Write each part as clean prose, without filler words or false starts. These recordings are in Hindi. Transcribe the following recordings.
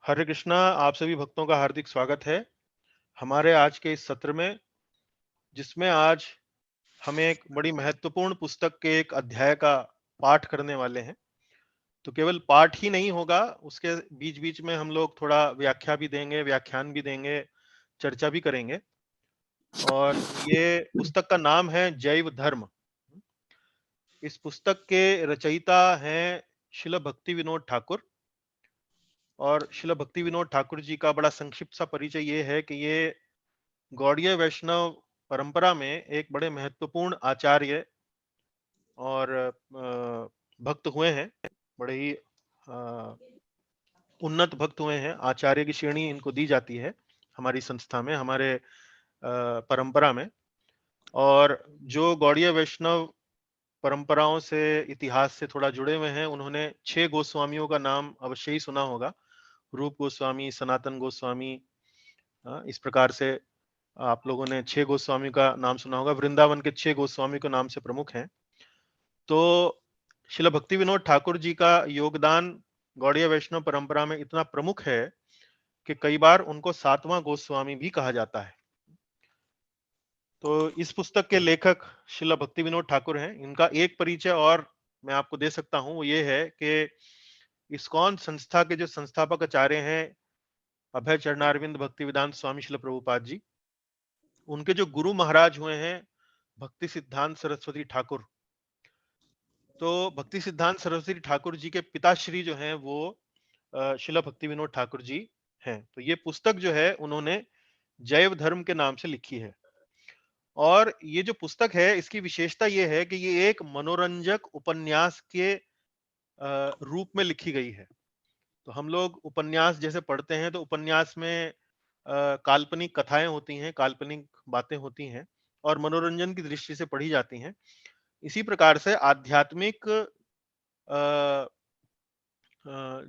हरे कृष्णा। आप सभी भक्तों का हार्दिक स्वागत है हमारे आज के इस सत्र में, जिसमें आज हम एक बड़ी महत्वपूर्ण पुस्तक के एक अध्याय का पाठ करने वाले हैं। तो केवल पाठ ही नहीं होगा, उसके बीच बीच में हम लोग थोड़ा व्याख्या भी देंगे, व्याख्यान भी देंगे, चर्चा भी करेंगे। और ये पुस्तक का नाम है जैव धर्म। इस पुस्तक के रचयिता हैं श्रील भक्ति विनोद ठाकुर। और श्रील भक्ति विनोद ठाकुर जी का बड़ा संक्षिप्त सा परिचय ये है कि ये गौड़ीय वैष्णव परंपरा में एक बड़े महत्वपूर्ण आचार्य और भक्त हुए हैं। बड़े ही उन्नत भक्त हुए हैं। आचार्य की श्रेणी इनको दी जाती है हमारी संस्था में, हमारे परंपरा में। और जो गौड़ीय वैष्णव परंपराओं से, इतिहास से थोड़ा जुड़े हुए हैं, उन्होंने 6 गोस्वामियों का नाम अवश्य ही सुना होगा। रूप गोस्वामी, सनातन गोस्वामी, इस प्रकार से आप लोगों ने 6 गोस्वामी का नाम सुना होगा। वृंदावन के 6 गोस्वामी के नाम से प्रमुख हैं। तो श्रील भक्ति विनोद ठाकुर जी का योगदान गौड़ीय वैष्णव परंपरा में इतना प्रमुख है कि कई बार उनको 7वां गोस्वामी भी कहा जाता है। तो इस पुस्तक के लेखक श्रील भक्ति विनोद ठाकुर हैं। इनका एक परिचय और मैं आपको दे सकता हूं, वो ये है कि इस्कॉन संस्था के जो संस्थापक आचार्य हैं अभय चरणारविंद भक्ति वेदांत स्वामी श्रील प्रभुपाद जी, उनके जो गुरु महाराज हुए हैं भक्ति सिद्धांत सरस्वती ठाकुर। तो भक्ति सिद्धांत सरस्वती ठाकुर जी के पिताश्री जो हैं वो श्रील भक्ति विनोद ठाकुर जी हैं। तो ये पुस्तक जो है उन्होंने जैव धर्म के नाम से लिखी है। और ये जो पुस्तक है, इसकी विशेषता ये है कि ये एक मनोरंजक उपन्यास के रूप में लिखी गई है। तो हम लोग उपन्यास जैसे पढ़ते हैं तो उपन्यास में काल्पनिक कथाएं होती हैं, काल्पनिक बातें होती हैं और मनोरंजन की दृष्टि से पढ़ी जाती हैं। इसी प्रकार से आध्यात्मिक अ,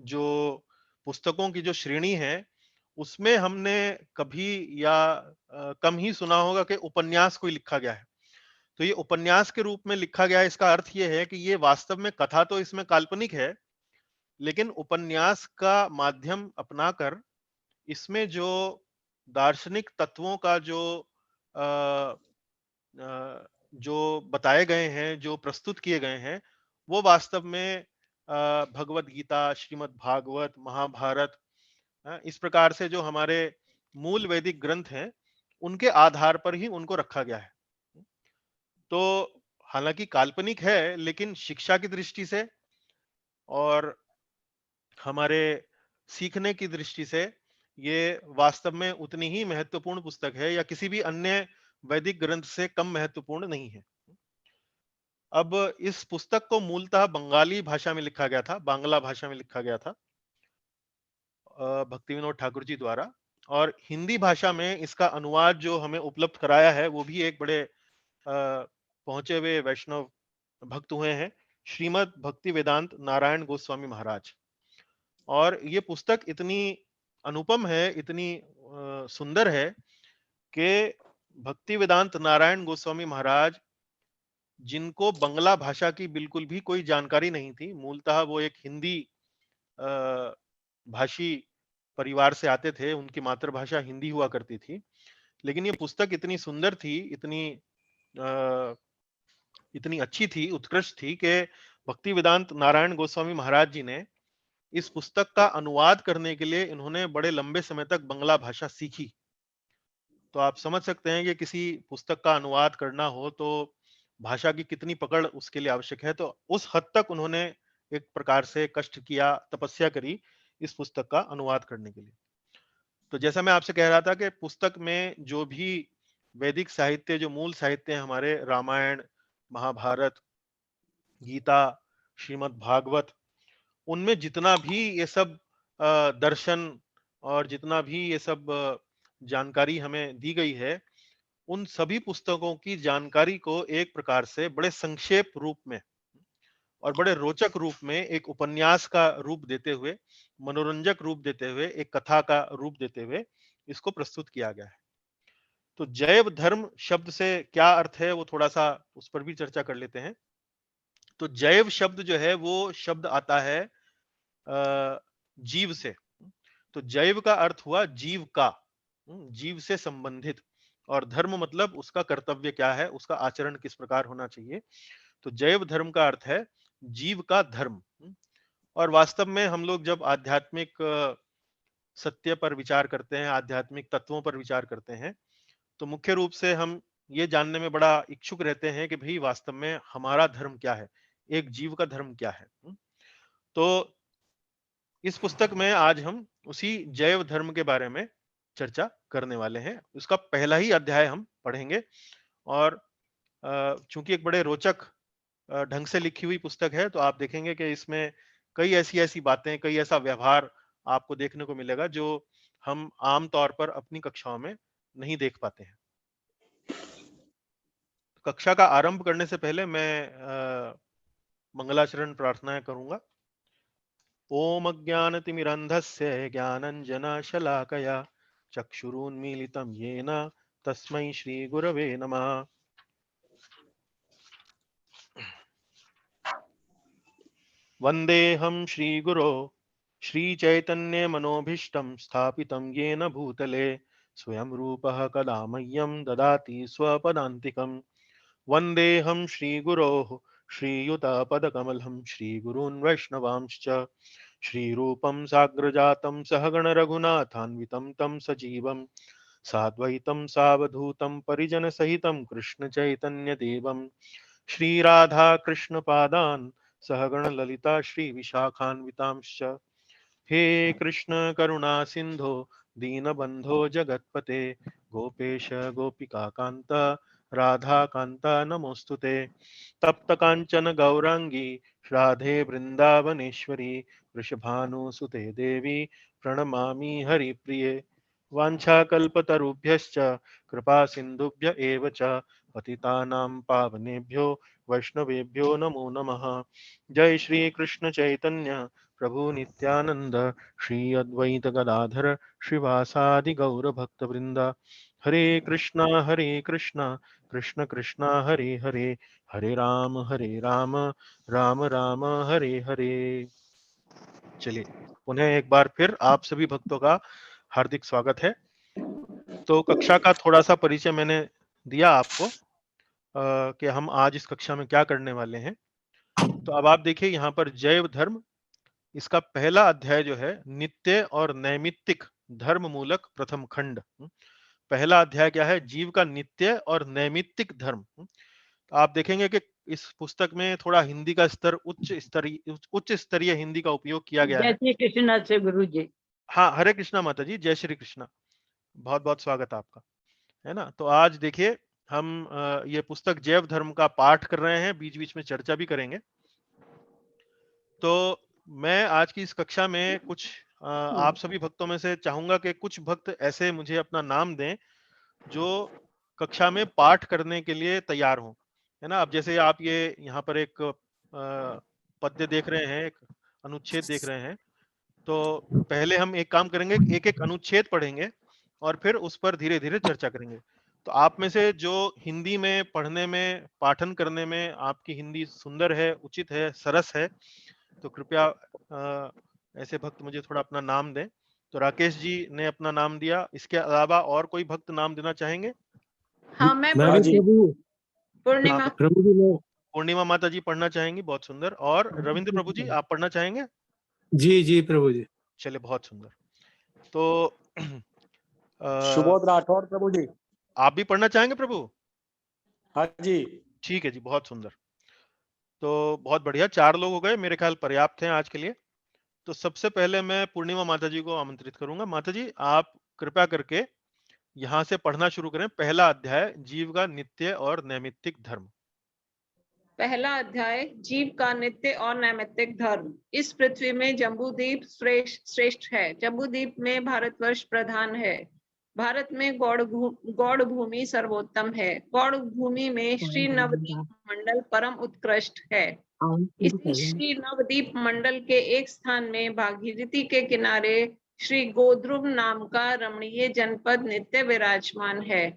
जो पुस्तकों की जो श्रेणी है, उसमें हमने कभी या कम ही सुना होगा कि उपन्यास कोई लिखा गया है। तो ये उपन्यास के रूप में लिखा गया है, इसका अर्थ ये है कि ये वास्तव में कथा तो इसमें काल्पनिक है, लेकिन उपन्यास का माध्यम अपनाकर इसमें जो दार्शनिक तत्वों का अ, जो बताए गए हैं, जो प्रस्तुत किए गए हैं, वो वास्तव में भगवत गीता, श्रीमद् भागवत, महाभारत, इस प्रकार से जो हमारे मूल वैदिक ग्रंथ हैं, उनके आधार पर ही उनको रखा गया है। तो हालांकि काल्पनिक है, लेकिन शिक्षा की दृष्टि से और हमारे सीखने की दृष्टि से ये वास्तव में उतनी ही महत्वपूर्ण पुस्तक है, या किसी भी अन्य वैदिक ग्रंथ से कम महत्वपूर्ण नहीं है। अब इस पुस्तक को मूलतः बंगाली भाषा में लिखा गया था, बांग्ला भाषा में लिखा गया था भक्ति विनोद ठाकुर जी द्वारा। और हिंदी भाषा में इसका अनुवाद जो हमें उपलब्ध कराया है, वो भी एक बड़े पहुंचे हुए वैष्णव भक्त हुए हैं, श्रीमद् भक्ति वेदांत नारायण गोस्वामी महाराज। और ये पुस्तक इतनी अनुपम है, इतनी सुंदर है कि भक्ति वेदांत नारायण गोस्वामी महाराज, जिनको बंगला भाषा की बिल्कुल भी कोई जानकारी नहीं थी, मूलतः वो एक हिंदी भाषी परिवार से आते थे, उनकी मातृभाषा हिंदी हुआ करती थी, लेकिन ये पुस्तक इतनी सुंदर थी, इतनी अच्छी थी, उत्कृष्ट थी कि भक्ति वेदांत नारायण गोस्वामी महाराज जी ने इस पुस्तक का अनुवाद करने के लिए इन्होंने बड़े लंबे समय तक बंगला भाषा सीखी। तो आप समझ सकते हैं कि किसी पुस्तक का अनुवाद करना हो तो भाषा की कितनी पकड़ उसके लिए आवश्यक है। तो उस हद तक उन्होंने एक प्रकार से कष्ट किया, तपस्या करी इस पुस्तक का अनुवाद करने के लिए। तो जैसा मैं आपसे कह रहा था कि पुस्तक में जो भी वैदिक साहित्य, जो मूल साहित्य है हमारे, रामायण, महाभारत, गीता, श्रीमद् भागवत, उनमें जितना भी ये सब दर्शन और जितना भी ये सब जानकारी हमें दी गई है, उन सभी पुस्तकों की जानकारी को एक प्रकार से बड़े संक्षेप रूप में और बड़े रोचक रूप में, एक उपन्यास का रूप देते हुए, मनोरंजक रूप देते हुए, एक कथा का रूप देते हुए इसको प्रस्तुत किया गया है। तो जैव धर्म शब्द से क्या अर्थ है, वो थोड़ा सा उस पर भी चर्चा कर लेते हैं। तो जैव शब्द जो है वो शब्द आता है जीव से। तो जैव का अर्थ हुआ जीव का, जीव से संबंधित, और धर्म मतलब उसका कर्तव्य क्या है, उसका आचरण किस प्रकार होना चाहिए। तो जैव धर्म का अर्थ है जीव का धर्म। और वास्तव में हम लोग जब आध्यात्मिक सत्य पर विचार करते हैं, आध्यात्मिक तत्वों पर विचार करते हैं, तो मुख्य रूप से हम ये जानने में बड़ा इच्छुक रहते हैं कि भाई वास्तव में हमारा धर्म क्या है, एक जीव का धर्म क्या है। तो इस पुस्तक में आज हम उसी जैव धर्म के बारे में चर्चा करने वाले हैं। उसका पहला ही अध्याय हम पढ़ेंगे, और चूंकि एक बड़े रोचक ढंग से लिखी हुई पुस्तक है, तो आप देखेंगे कि इसमें कई ऐसी ऐसी बातें, कई ऐसा व्यवहार आपको देखने को मिलेगा जो हम आम तौर पर अपनी कक्षाओं में नहीं देख पाते हैं। कक्षा का आरंभ करने से पहले मैं मंगलाचरण प्रार्थनाएं करूंगा। ओम अज्ञानतिमिरन्धस्य ज्ञानञ्जनशलाकया चक्षुरुन्मीलितं येन तस्मै श्रीगुरवे नमः। वन्देऽहं श्रीगुरो श्रीचैतन्यमनोभीष्टं स्थापितं येन भूतले स्वयं रूपः कदा मह्यं ददाति स्वपदान्तिकम्। वन्देऽहं श्रीगुरोः श्रीयुतपदकमलं श्रीगुरून् वैष्णवांश्च श्रीरूपं साग्रजातं सहगण रघुनाथान्वितं तं सजीवं साद्वैतं सावधूतं परिजनसहितं कृष्णचैतन्यदेवं श्रीराधा कृष्णपादान् सहगण ललिता श्रीविशाखान्वितांश्च। हे कृष्ण करुणा सिंधो दीनबंधो जगत्पते गोपेश गोपिका कांत राधा कांता नमोस्तुते। तप्त कांचन गौरांगी राधे वृंदावनेश्वरी वृषभानुसुते देवी प्रणमामि हरिप्रिये। वाञ्छाकल्पतरुभ्यश्च कृपा सिन्धुभ्य एव च पतितानां पावनेभ्यो वैष्णवेभ्यो नमो नमः। जय श्री कृष्ण चैतन्य प्रभु नित्यानंद श्री अद्वैत गदाधर श्रीवासादि गौर भक्त वृंदा। हरे कृष्णा कृष्ण कृष्णा हरे हरे, हरे राम राम राम हरे हरे। चलिए पुनः एक बार फिर आप सभी भक्तों का हार्दिक स्वागत है। तो कक्षा का थोड़ा सा परिचय मैंने दिया आपको कि हम आज इस कक्षा में क्या करने वाले हैं। तो अब आप देखिए यहाँ पर जैव धर्म, इसका पहला अध्याय जो है नित्य और नैमित्तिक धर्म मूलक प्रथम खंड। पहला अध्याय क्या है, जीव का नित्य और नैमित्तिक धर्म। तो आप देखेंगे कि इस पुस्तक में थोड़ा हिंदी का स्तर उच्च स्तरीय हिंदी का उपयोग किया गया जय है। श्री कृष्ण से गुरु जी। हाँ, हरे कृष्णा माता जी, जय श्री कृष्णा, बहुत बहुत स्वागत आपका, है ना। तो आज देखिए हम ये पुस्तक जैव धर्म का पाठ कर रहे हैं, बीच बीच में चर्चा भी करेंगे। तो मैं आज की इस कक्षा में कुछ आप सभी भक्तों में से चाहूंगा कि कुछ भक्त ऐसे मुझे अपना नाम दें जो कक्षा में पाठ करने के लिए तैयार हों, है ना। अब जैसे आप ये यहाँ पर एक पद्य देख रहे हैं, एक अनुच्छेद देख रहे हैं, तो पहले हम एक काम करेंगे, एक एक अनुच्छेद पढ़ेंगे और फिर उस पर धीरे धीरे चर्चा करेंगे। तो आप में से जो हिंदी में पढ़ने में, पाठन करने में आपकी हिंदी सुंदर है, उचित है, सरस है, तो कृपया ऐसे भक्त मुझे थोड़ा अपना नाम दें। तो राकेश जी ने अपना नाम दिया, इसके अलावा और कोई भक्त नाम देना चाहेंगे? हाँ मैं प्रभु पूर्णिमा। प्रभु जी मैं पूर्णिमा माता जी पढ़ना चाहेंगी, बहुत सुंदर। और रविंद्र प्रभु जी आप पढ़ना चाहेंगे? जी जी प्रभु जी। चलिए बहुत सुंदर। तो सुबोध राठौर प्रभु जी। आप भी पढ़ना चाहेंगे प्रभु? हाँ जी। ठीक है जी, बहुत सुंदर। तो बहुत बढ़िया, 4 लोग हो गए, मेरे ख्याल पर्याप्त हैं आज के लिए। तो सबसे पहले मैं पूर्णिमा माता जी को आमंत्रित करूंगा। माता जी आप कृपया करके यहाँ से पढ़ना शुरू करें, पहला अध्याय जीव का नित्य और नैमित्तिक धर्म। पहला अध्याय जीव का नित्य और नैमित्तिक धर्म। इस पृथ्वी में जम्बूद्वीप श्रेष्ठ है। जम्बूद्वीप में भारतवर्ष प्रधान है। भारत में गौड़ भूमि सर्वोत्तम है। गौड़ भूमि में श्री नवदीप मंडल परम उत्कृष्ट है। इसी श्री नवदीप मंडल के एक स्थान में भागीरथी के किनारे श्री गोद्रुम नाम का रमणीय जनपद नित्य विराजमान है।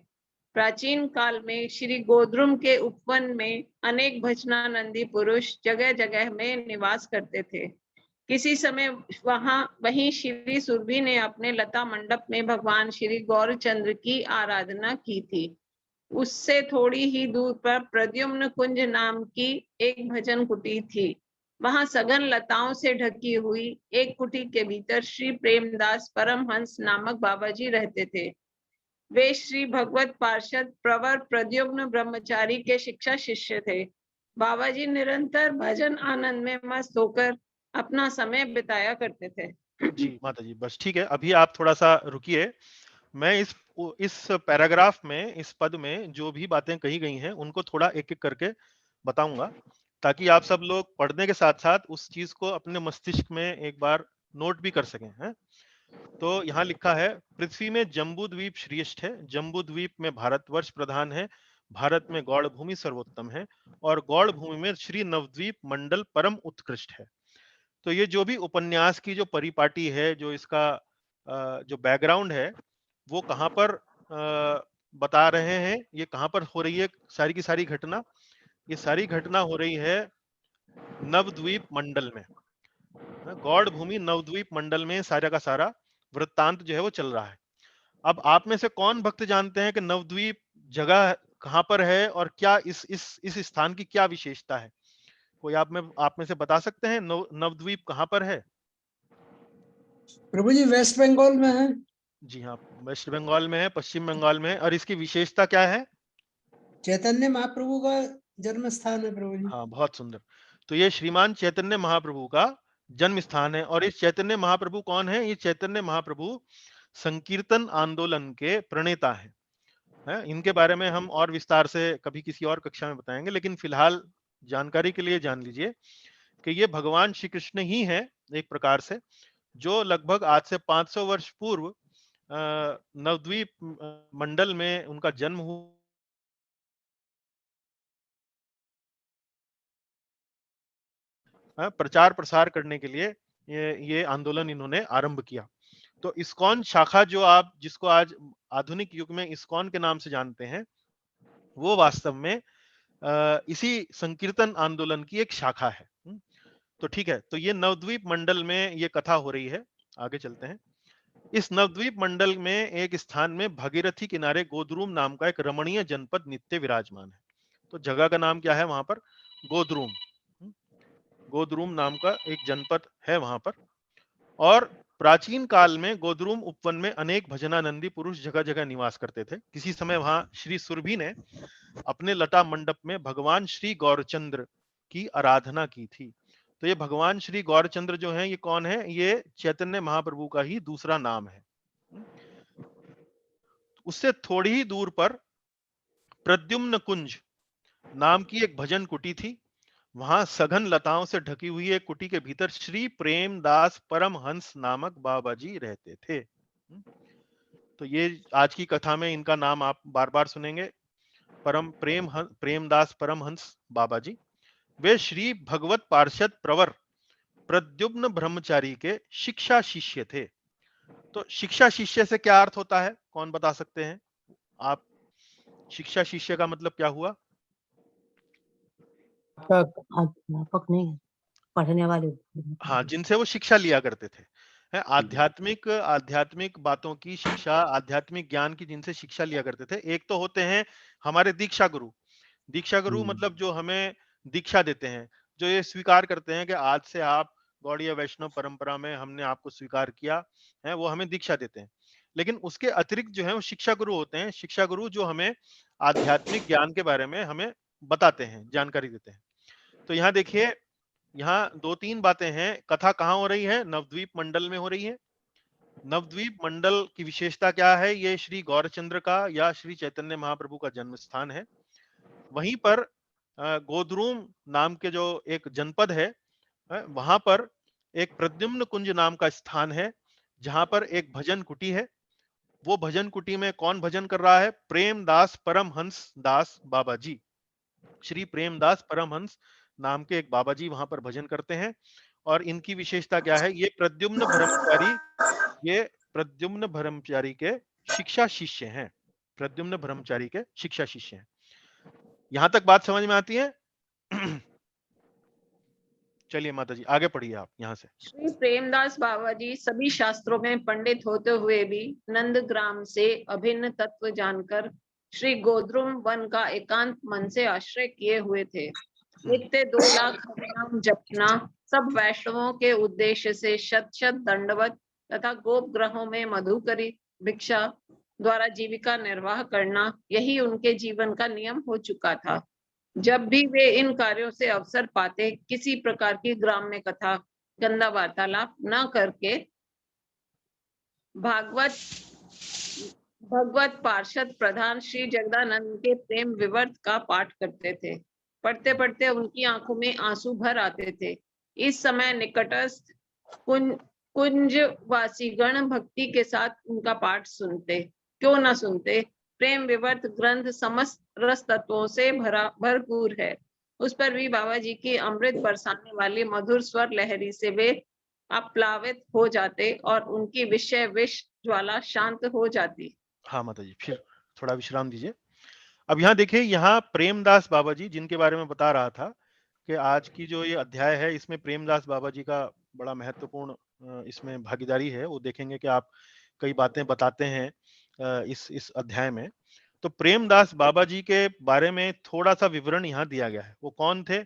प्राचीन काल में श्री गोद्रुम के उपवन में अनेक भजनानंदी पुरुष जगह जगह में निवास करते थे। किसी समय वहीं श्री सुरभि ने अपने लता मंडप में भगवान श्री गौरचंद्र की आराधना की थी। उससे थोड़ी ही दूर पर प्रद्युम्न कुंज नाम की एक भजन कुटी थी। वहां सघन लताओं से ढकी हुई एक कुटी के भीतर श्री प्रेमदास परमहंस नामक बाबा जी रहते थे। वे श्री भगवत पार्षद प्रवर प्रद्युम्न ब्रह्मचारी के शिक्षा शिष्य थे। बाबा जी निरंतर भजन आनंद में मस्त होकर अपना समय बिताया करते थे। जी माता जी, बस ठीक है, अभी आप थोड़ा सा रुकिए। मैं इस पैराग्राफ में, इस पद में जो भी बातें कही गई हैं उनको थोड़ा एक एक करके बताऊंगा, ताकि आप सब लोग पढ़ने के साथ साथ उस चीज को अपने मस्तिष्क में एक बार नोट भी कर सकें। हैं तो यहाँ लिखा है, पृथ्वी में जम्बू द्वीप श्रेष्ठ है, जम्बू द्वीप में भारतवर्ष प्रधान है, भारत में गौड़ भूमि सर्वोत्तम है, और गौड़ भूमि में श्री नवद्वीप मंडल परम उत्कृष्ट है। तो ये जो भी उपन्यास की जो परिपाटी है, जो इसका जो बैकग्राउंड है, वो कहाँ पर बता रहे हैं, ये कहाँ पर हो रही है सारी की सारी घटना। ये सारी घटना हो रही है नवद्वीप मंडल में, गौड़ भूमि नवद्वीप मंडल में सारा का सारा वृत्तांत जो है वो चल रहा है। अब आप में से कौन भक्त जानते हैं कि नवद्वीप जगह कहाँ पर है और क्या इस स्थान की क्या विशेषता है? कोई आप में से बता सकते हैं नवद्वीप कहाँ पर है? प्रभु जी वेस्ट बंगाल में है। जी हाँ, वेस्ट बंगाल में है, पश्चिम बंगाल में है। और इसकी विशेषता क्या है? चैतन्य महाप्रभु का जन्म स्थान है प्रभु जी। हाँ, बहुत सुंदर। तो ये श्रीमान चैतन्य महाप्रभु का जन्म स्थान है। और इस चैतन्य महाप्रभु कौन है? ये चैतन्य महाप्रभु संकीर्तन आंदोलन के प्रणेता हैं। इनके बारे में हम और विस्तार से कभी किसी और कक्षा में बताएंगे, लेकिन फिलहाल जानकारी के लिए जान लीजिए कि ये भगवान श्री कृष्ण ही है एक प्रकार से, जो लगभग आज से 500 वर्ष पूर्व नवद्वीप मंडल में उनका जन्म हुआ। प्रचार प्रसार करने के लिए ये आंदोलन इन्होंने आरंभ किया। तो इस्कॉन शाखा जो आप जिसको आज आधुनिक युग में इस्कॉन के नाम से जानते हैं, वो वास्तव में इसी संकीर्तन आंदोलन की एक शाखा है। तो ठीक है, तो ये नवद्वीप मंडल में ये कथा हो रही है। आगे चलते हैं। इस नवद्वीप मंडल में एक स्थान में भगीरथी किनारे गोद्रुम नाम का एक रमणीय जनपद नित्य विराजमान है। तो जगह का नाम क्या है वहां पर? गोद्रुम। गोद्रुम नाम का एक जनपद है वहां पर। और प्राचीन काल में गोद्रुम उपवन में अनेक भजनानंदी पुरुष जगह जगह निवास करते थे। किसी समय वहां श्री सुरभि ने अपने लता मंडप में भगवान श्री गौरचंद्र की आराधना की थी। तो ये भगवान श्री गौरचंद्र जो है, ये कौन है? ये चैतन्य महाप्रभु का ही दूसरा नाम है। उससे थोड़ी ही दूर पर प्रद्युम्न कुंज नाम की एक भजन कुटी थी। वहां सघन लताओं से ढकी हुई एक कुटी के भीतर श्री प्रेमदास परमहंस नामक बाबा जी रहते थे। तो ये आज की कथा में इनका नाम आप बार बार सुनेंगे, प्रेमदास परमहंस बाबा जी। वे श्री भगवत पार्षद प्रवर प्रद्युम्न ब्रह्मचारी के शिक्षा शिष्य थे। तो शिक्षा शिष्य से क्या अर्थ होता है? कौन बता सकते हैं आप? शिक्षा शिष्य का मतलब क्या हुआ? अध्यापक नहीं, पढ़ने वाले। हाँ, जिनसे वो शिक्षा लिया करते थे। है आध्यात्मिक बातों की शिक्षा, आध्यात्मिक ज्ञान की जिनसे शिक्षा लिया करते थे। एक तो होते हैं हमारे दीक्षा गुरु। दीक्षा गुरु मतलब जो हमें दीक्षा देते हैं, जो ये स्वीकार करते हैं कि आज से आप गौड़ीय वैष्णव परंपरा में हमने आपको स्वीकार किया है, वो हमें दीक्षा देते हैं। लेकिन उसके अतिरिक्त जो है वो शिक्षा गुरु होते हैं। शिक्षा गुरु जो हमें आध्यात्मिक ज्ञान के बारे में हमें बताते हैं, जानकारी देते हैं। तो यहाँ देखिए, यहाँ दो तीन बातें हैं। कथा कहाँ हो रही है? नवद्वीप मंडल में हो रही है। नवद्वीप मंडल की विशेषता क्या है? ये श्री गौरचंद्र का या श्री चैतन्य महाप्रभु का जन्म स्थान है। वहीं पर गोद्रुम नाम के जो एक जनपद है, वहां पर एक प्रद्युम्न कुंज नाम का स्थान है, जहां पर एक भजन कुटी है। वो भजन कुटी में कौन भजन कर रहा है? प्रेमदास परमहंस दास बाबा जी। श्री प्रेमदास परमहंस नाम के एक बाबा जी वहां पर भजन करते हैं। और इनकी विशेषता क्या है? ये प्रद्युम्न ब्रह्मचारी के शिक्षा शिष्य हैं। प्रद्युम्न ब्रह्मचारी के शिक्षा शिष्य हैं। यहां तक बात समझ में आती है? चलिए माता जी आगे पढ़िए आप यहाँ से। श्री प्रेमदास बाबा जी सभी शास्त्रों में पंडित होते हुए भी नंदग्राम से अभिन्न तत्व जानकर श्री गोद्रुम वन का एकांत मन से आश्रय किए हुए थे। नित्य 2 लाख हरिनाम जपना, सब वैष्णवों के उद्देश्य से शत शत दंडवत तथा गोप ग्रहों में मधुकरी भिक्षा द्वारा जीविका निर्वाह करना, यही उनके जीवन का नियम हो चुका था। जब भी वे इन कार्यों से अवसर पाते, किसी प्रकार की ग्राम्य कथा, गंदा वार्तालाप न करके भगवत पार्षद प्रधान श्री जगदानंद के प्रेम विवर्त का पाठ करते थे। पढ़ते पढ़ते उनकी आंखों में आंसू भर आते थे। इस समय निकटस्थ कुंजवासीगण भक्ति के साथ उनका पाठ सुनते, क्यों न सुनते। प्रेम विवर्त ग्रंथ समस्त रस तत्वों से भरपूर है। उस पर भी बाबा जी की अमृत बरसाने वाली मधुर स्वर लहरी से वे अप्लावित हो जाते और उनकी विषय विष ज्वाला शांत हो जाती। हाँ माता जी, फिर थोड़ा विश्राम दीजिए। अब यहाँ देखिए, यहाँ प्रेमदास बाबा जी जिनके बारे में बता रहा था कि आज की जो ये अध्याय है इसमें प्रेमदास बाबा जी का बड़ा महत्वपूर्ण इसमें भागीदारी है। वो देखेंगे कि आप कई बातें बताते हैं इस अध्याय में। तो प्रेमदास बाबा जी के बारे में थोड़ा सा विवरण यहाँ दिया गया है। वो कौन थे?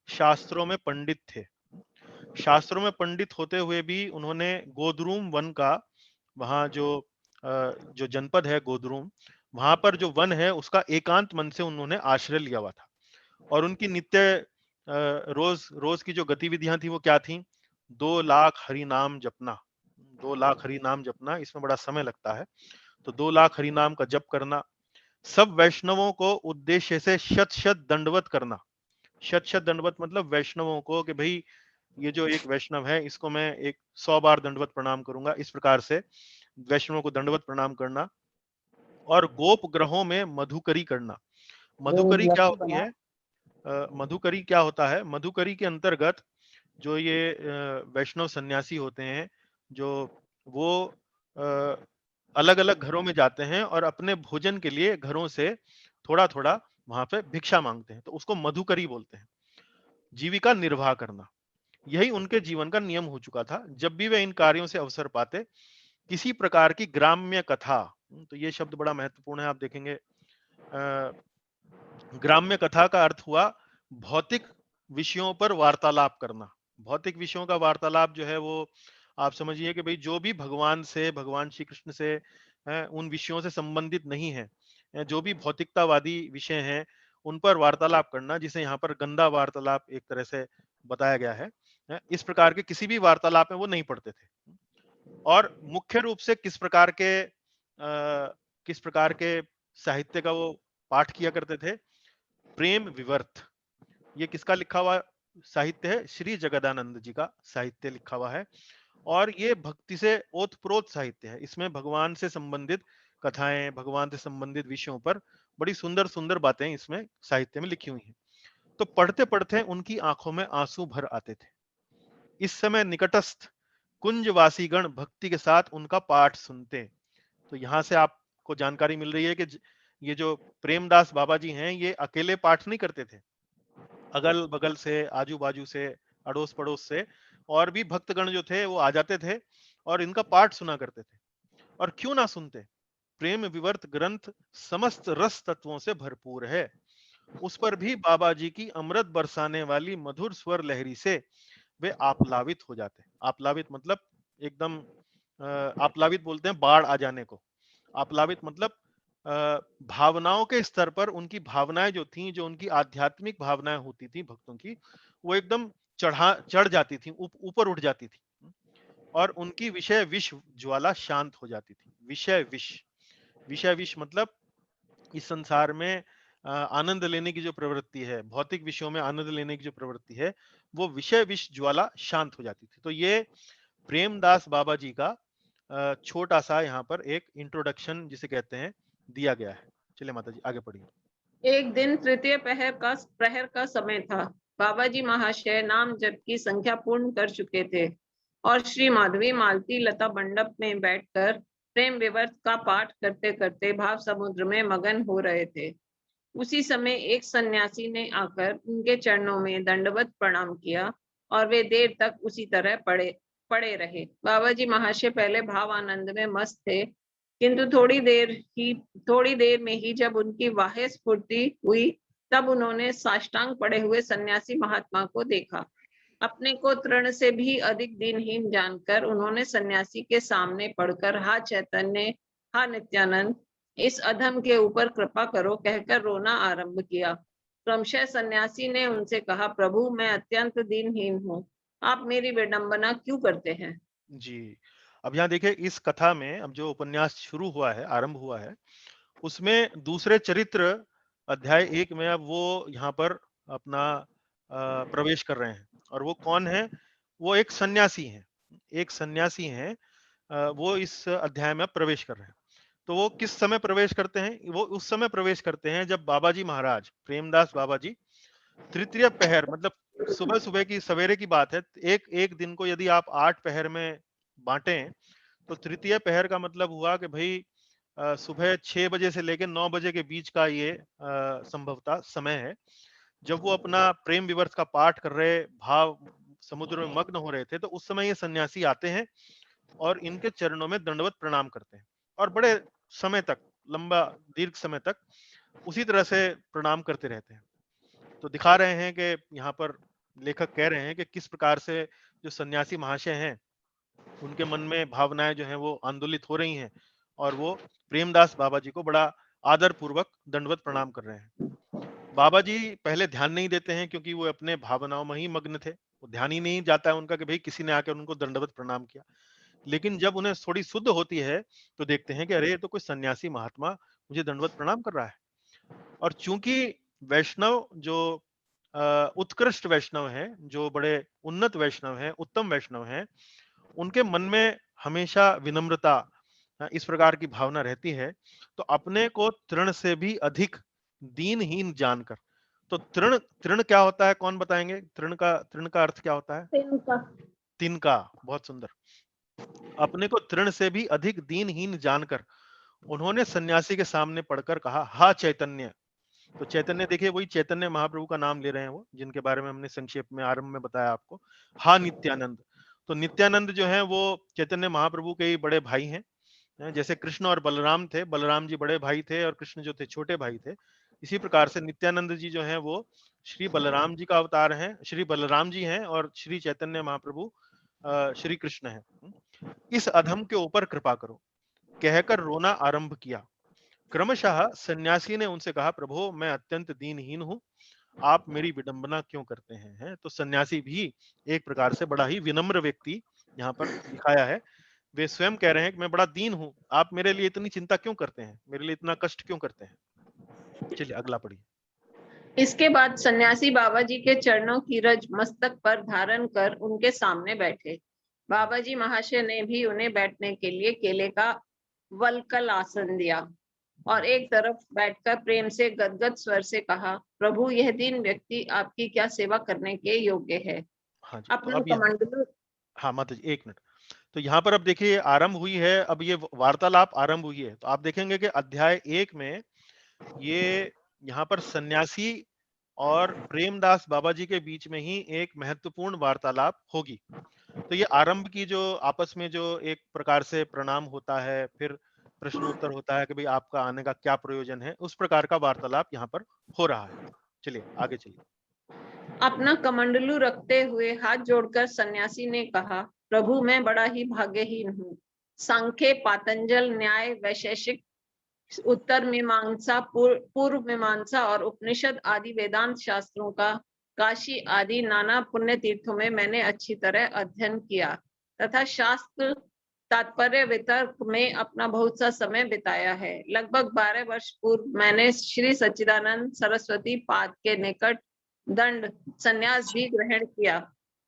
शास्त्रों में पंडित थे। शास्त्रों में पंडित होते हुए भी उन्होंने गोद्रुम वन का, वहाँ जो जनपद है गोद्रुम, वहां पर जो वन है उसका एकांत मन से उन्होंने आश्रय लिया हुआ था। और उनकी नित्य रोज की जो गतिविधियां थी वो क्या थी? 2 लाख हरि नाम जपना। 2 लाख हरि नाम जपना, इसमें बड़ा समय लगता है। तो 2 लाख हरि नाम का जप करना, सब वैष्णवों को उद्देश्य से शत शत दंडवत करना। शत शत दंडवत मतलब वैष्णवों को कि भाई ये जो एक वैष्णव है इसको मैं 100 बार दंडवत प्रणाम करूंगा, इस प्रकार से वैष्णवों को दंडवत प्रणाम करना। और गोप ग्रहों में मधुकरी करना। मधुकरी क्या होती है? मधुकरी क्या होता है? मधुकरी के अंतर्गत जो ये वैष्णव सन्यासी होते हैं, जो वो अलग अलग घरों में जाते हैं और अपने भोजन के लिए घरों से थोड़ा थोड़ा वहां पे भिक्षा मांगते हैं, तो उसको मधुकरी बोलते हैं। जीविका निर्वाह करना, यही उनके जीवन का नियम हो चुका था। जब भी वे इन कार्यों से अवसर पाते, किसी प्रकार की ग्राम्य कथा, तो ये शब्द बड़ा महत्वपूर्ण है, आप देखेंगे। ग्राम्य कथा का अर्थ हुआ भौतिक विषयों पर वार्तालाप करना। भौतिक विषयों का वार्तालाप जो है वो आप समझिए कि भाई जो भी भगवान से, भगवान श्री कृष्ण से उन विषयों से संबंधित नहीं है, जो भी भौतिकतावादी विषय हैं उन पर वार्तालाप करना, जिसे यहाँ पर गंदा वार्तालाप एक तरह से बताया गया है। इस प्रकार के किसी भी वार्तालाप में वो नहीं पढ़ते थे। और मुख्य रूप से किस प्रकार के साहित्य का वो पाठ किया करते थे? प्रेम विवर्त। ये किसका लिखा हुआ साहित्य है? श्री जगदानंद जी का साहित्य लिखा हुआ है। और ये भक्ति से ओतप्रोत साहित्य है। इसमें भगवान से संबंधित कथाएं, भगवान से संबंधित विषयों पर बड़ी सुंदर सुंदर बातें इसमें साहित्य में लिखी हुई हैं। तो पढ़ते पढ़ते उनकी आंखों में आंसू भर आते थे। इस समय निकटस्थ कुंजवासीगण भक्ति के साथ उनका पाठ सुनते। तो यहाँ से आपको जानकारी मिल रही है कि ये जो प्रेमदास बाबा जी हैं ये अकेले पाठ नहीं करते थे। अगल बगल से, आजू बाजू से, अड़ोस पड़ोस से और भी भक्तगण जो थे वो आ जाते थे और इनका पाठ सुना करते थे। और क्यों ना सुनते? प्रेम विवर्त ग्रंथ समस्त रस तत्वों से भरपूर है। उस पर भी बाबा जी की अमृत बरसाने वाली मधुर स्वर लहरी से वे आप्लावित हो जाते। आप्लावित मतलब एकदम आप्लावित बोलते हैं बाढ़ आ जाने को। आप्लावित मतलब भावनाओं के स्तर पर उनकी भावनाएं जो थी, जो उनकी आध्यात्मिक भावनाएं होती थी भक्तों की, वो एकदम चढ़ जाती थी, ऊपर उठ जाती थी। और उनकी विषय विष ज्वाला शांत हो जाती थी। विषय विष मतलब इस संसार में आनंद लेने की जो प्रवृत्ति है, भौतिक विषयों में आनंद लेने की जो प्रवृत्ति है, वो विषय विष ज्वाला शांत हो जाती थी। तो ये प्रेमदास बाबा जी का छोटा सा यहाँ पर एक इंट्रोडक्शन जिसे कहते हैं दिया गया है। चलिए माता जी आगे पढ़िए। एक दिन तृतीय प्रहर का समय था। बाबा जी महाशय नाम जप की संख्या पूर्ण कर चुके थे और श्री माधवी मालती लता मंडप में बैठकर प्रेम विवर्त का पाठ करते करते भाव समुद्र में मगन हो रहे थे। उसी समय एक सन्यासी ने आकर उनके चरणों में दंडवत प्रणाम किया और वे देर तक उसी तरह पड़े रहे। बाबा जी महाशय पहले भाव आनंद में मस्त थे, किंतु थोड़ी देर में ही जब उनकी बाह्य स्फूर्ति हुई, तब उन्होंने साष्टांग पड़े हुए सन्यासी महात्मा को देखा। अपने को तृण से भी अधिक दीनहीन जानकर उन्होंने सन्यासी के सामने पड़कर हा चैतन्य, हा नित्यानंद, इस अधम के ऊपर कृपा करो कहकर रोना आरंभ किया। क्रमशः सन्यासी ने उनसे कहा, प्रभु मैं अत्यंत दीनहीन हूँ, आप मेरी विडंबना क्यों करते हैं? जी, अब यहाँ देखिए इस कथा में अब जो उपन्यास शुरू हुआ है, आरंभ हुआ है, उसमें दूसरे चरित्र अध्याय 1 में अब वो यहाँ पर अपना प्रवेश कर रहे हैं और वो कौन है? वो एक सन्यासी हैं। एक सन्यासी हैं, वो इस अध्याय में प्रवेश कर रहे हैं। तो वो किस समय प्रवेश करते हैं? वो उस समय प्रवेश करते हैं जब बाबा जी महाराज, प्रेमदास बाबा जी, तृतीय पहर मतलब सुबह-सुबह की सवेरे की बात है। एक दिन को यदि आप 8 पहर में बाँटें, तो तृतीय पहर का मतलब हुआ कि भई सुबह 6 बजे से लेके 9 बजे के बीच का ये संभवतः समय है। जब वो अपना प्रेम विवर्त का पाठ कर रहे, भाव समुद्र में मग्न हो रहे थे, तो उस समय ये सन्यासी आते हैं और इनके चरणों में दंडवत प्रणाम करते हैं और बड़े समय तक, लंबा दीर्घ समय तक उसी तरह से प्रणाम करते रहते हैं। तो दिखा रहे हैं कि यहाँ पर लेखक कह रहे हैं कि किस प्रकार से जो सन्यासी महाशय हैं, उनके मन में भावनाएं जो हैं वो आंदोलित हो रही हैं और वो प्रेमदास बाबा जी को बड़ा आदर पूर्वक दंडवत प्रणाम कर रहे हैं। बाबा जी पहले ध्यान नहीं देते हैं क्योंकि वो अपने भावनाओं में ही मग्न थे। वो ध्यान ही नहीं जाता है उनका कि भाई किसी ने आकर उनको दंडवत प्रणाम किया। लेकिन जब उन्हें थोड़ी शुद्ध होती है, तो देखते हैं कि अरे ये तो कोई सन्यासी महात्मा मुझे दंडवत प्रणाम कर रहा है। और चूंकि वैष्णव जो उत्कृष्ट वैष्णव हैं, जो बड़े उन्नत वैष्णव हैं, उत्तम वैष्णव हैं, उनके मन में हमेशा विनम्रता, इस प्रकार की भावना रहती है। तो अपने को तृण से भी अधिक दीनहीन जानकर, तो तृण तृण क्या होता है? कौन बताएंगे? तृण का अर्थ क्या होता है? तिनका। बहुत सुंदर। अपने को तृण से भी अधिक दीनहीन जानकर उन्होंने सन्यासी के सामने पढ़कर कहा, हा चैतन्य। तो चैतन्य देखिए वही चैतन्य महाप्रभु का नाम ले रहे हैं वो, जिनके बारे में हमने संक्षेप में आरंभ में बताया आपको। हा नित्यानंद। तो नित्यानंद जो है वो चैतन्य महाप्रभु के ही बड़े भाई हैं। जैसे कृष्ण और बलराम थे, बलराम जी बड़े भाई थे और कृष्ण जो थे छोटे भाई थे। इसी प्रकार से नित्यानंद जी जो हैं वो श्री बलराम जी का अवतार हैं, श्री बलराम जी हैं और श्री चैतन्य महाप्रभु श्री कृष्ण हैं। इस अधम के ऊपर कृपा करो कहकर रोना आरंभ किया। क्रमशः सन्यासी ने उनसे कहा, प्रभु मैं अत्यंत दीनहीन हूँ, आप मेरी विडंबना क्यों करते हैं? तो सन्यासी भी एक प्रकार से बड़ा ही विनम्र व्यक्ति यहाँ पर दिखाया है। वे स्वयं कह रहे हैं कि मैं बड़ा दीन हूँ, आप मेरे लिए इतनी चिंता क्यों करते हैं? मेरे लिए इतना कष्ट क्यों करते हैं? चलिए अगला पढ़िए। इसके बाद सन्यासी बाबा जी के चरणों की रज मस्तक पर धारण कर उनके सामने बैठे। बाबा जी महाशय ने भी उन्हें बैठने के लिए केले का वलकल आसन दिया और एक तरफ बैठकर प्रेम से गदगद स्वर से कहा, प्रभु यह दीन व्यक्ति आपकी क्या सेवा करने के योग्य है। हाँ जी, तो अपना अब यहाँ कमंडलू हाँ माता जी 1 मिनट। तो यहाँ पर अब देखिए आरंभ हुई है, अब ये वार्तालाप आरंभ हुई है। तो आप देखेंगे कि अध्याय 1 में ये यहाँ पर सन्यासी और प्रेमदास बाबा जी के बीच में ही एक महत्वपूर्ण वार्तालाप होगी। तो ये आरंभ की जो आपस में जो एक प्रकार से प्रणाम होता है, फिर प्रश्न उत्तर होता है कि भाई आपका आने का क्या प्रयोजन है, उस प्रकार का वार्तालाप यहाँ पर हो रहा है। चलिए आगे चलिए। अपना कमंडलू रखते हुए हाथ जोड़कर सन्यासी ने कहा, प्रभु मैं बड़ा ही भाग्यहीन हूँ। सांख्य, पातंजल, न्याय, वैशेषिक, उत्तर मीमांसा, पूर्व मीमांसा और उपनिषद आदि वेदांत शास्त्रों का काशी आदि नाना पुण्य तीर्थों में मैंने अच्छी तरह अध्ययन किया तथा शास्त्र तात्पर्य वितर्क में अपना बहुत सा समय बिताया है। लगभग 12 वर्ष पूर्व मैंने श्री सच्चिदानंद सरस्वती पाद के निकट दंड संन्यास भी ग्रहण किया।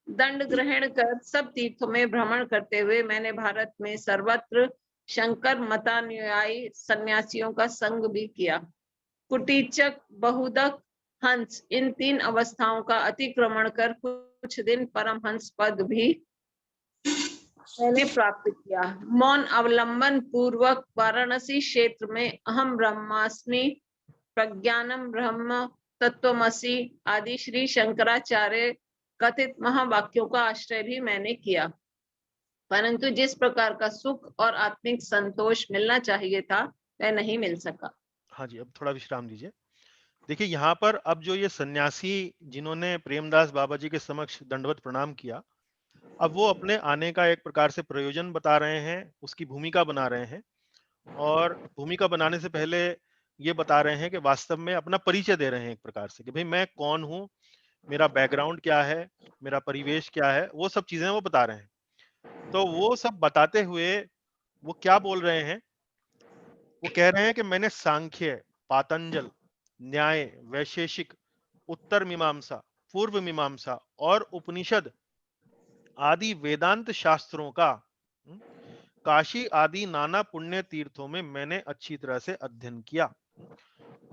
दंड ग्रहण कर सब तीर्थों में भ्रमण करते हुए मैंने भारत में सर्वत्र शंकर मतानुयायी सन्यासियों का संग भी किया। कुटीचक, बहुदक, हंस इन 3 अवस्थाओं का अतिक्रमण कर कुछ दिन परमहंस पद भी मैंने प्राप्त किया। मौन अवलंबन पूर्वक वाराणसी क्षेत्र में अहम ब्रह्मास्मि, प्रज्ञानम ब्रह्म, तत्वमसि आदि श्री शंकराचार्य कथित महावाक्यों का आश्रय भी मैंने किया, परंतु जिस प्रकार का सुख और आत्मिक संतोष मिलना चाहिए था वह नहीं मिल सका। हाँ जी, अब थोड़ा विश्राम दीजिए। देखिए यहाँ पर अब जो ये सन्यासी जिन्होंने प्रेमदास बाबा जी के समक्ष दंडवत प्रणाम किया, अब वो अपने आने का एक प्रकार से प्रयोजन बता रहे हैं, उसकी भूमिका बना रहे हैं और भूमिका बनाने से पहले ये बता रहे हैं कि वास्तव में अपना परिचय दे रहे हैं एक प्रकार से कि भाई मैं कौन हूँ, मेरा बैकग्राउंड क्या है, मेरा परिवेश क्या है, वो सब चीजें वो बता रहे हैं। तो वो सब बताते हुए वो क्या बोल रहे हैं, वो कह रहे हैं कि मैंने सांख्य, पातंजल, न्याय, वैशेषिक, उत्तर मीमांसा, पूर्व मीमांसा और उपनिषद आदि वेदांत शास्त्रों का काशी आदि नाना पुण्य तीर्थों में मैंने अच्छी तरह से अध्ययन किया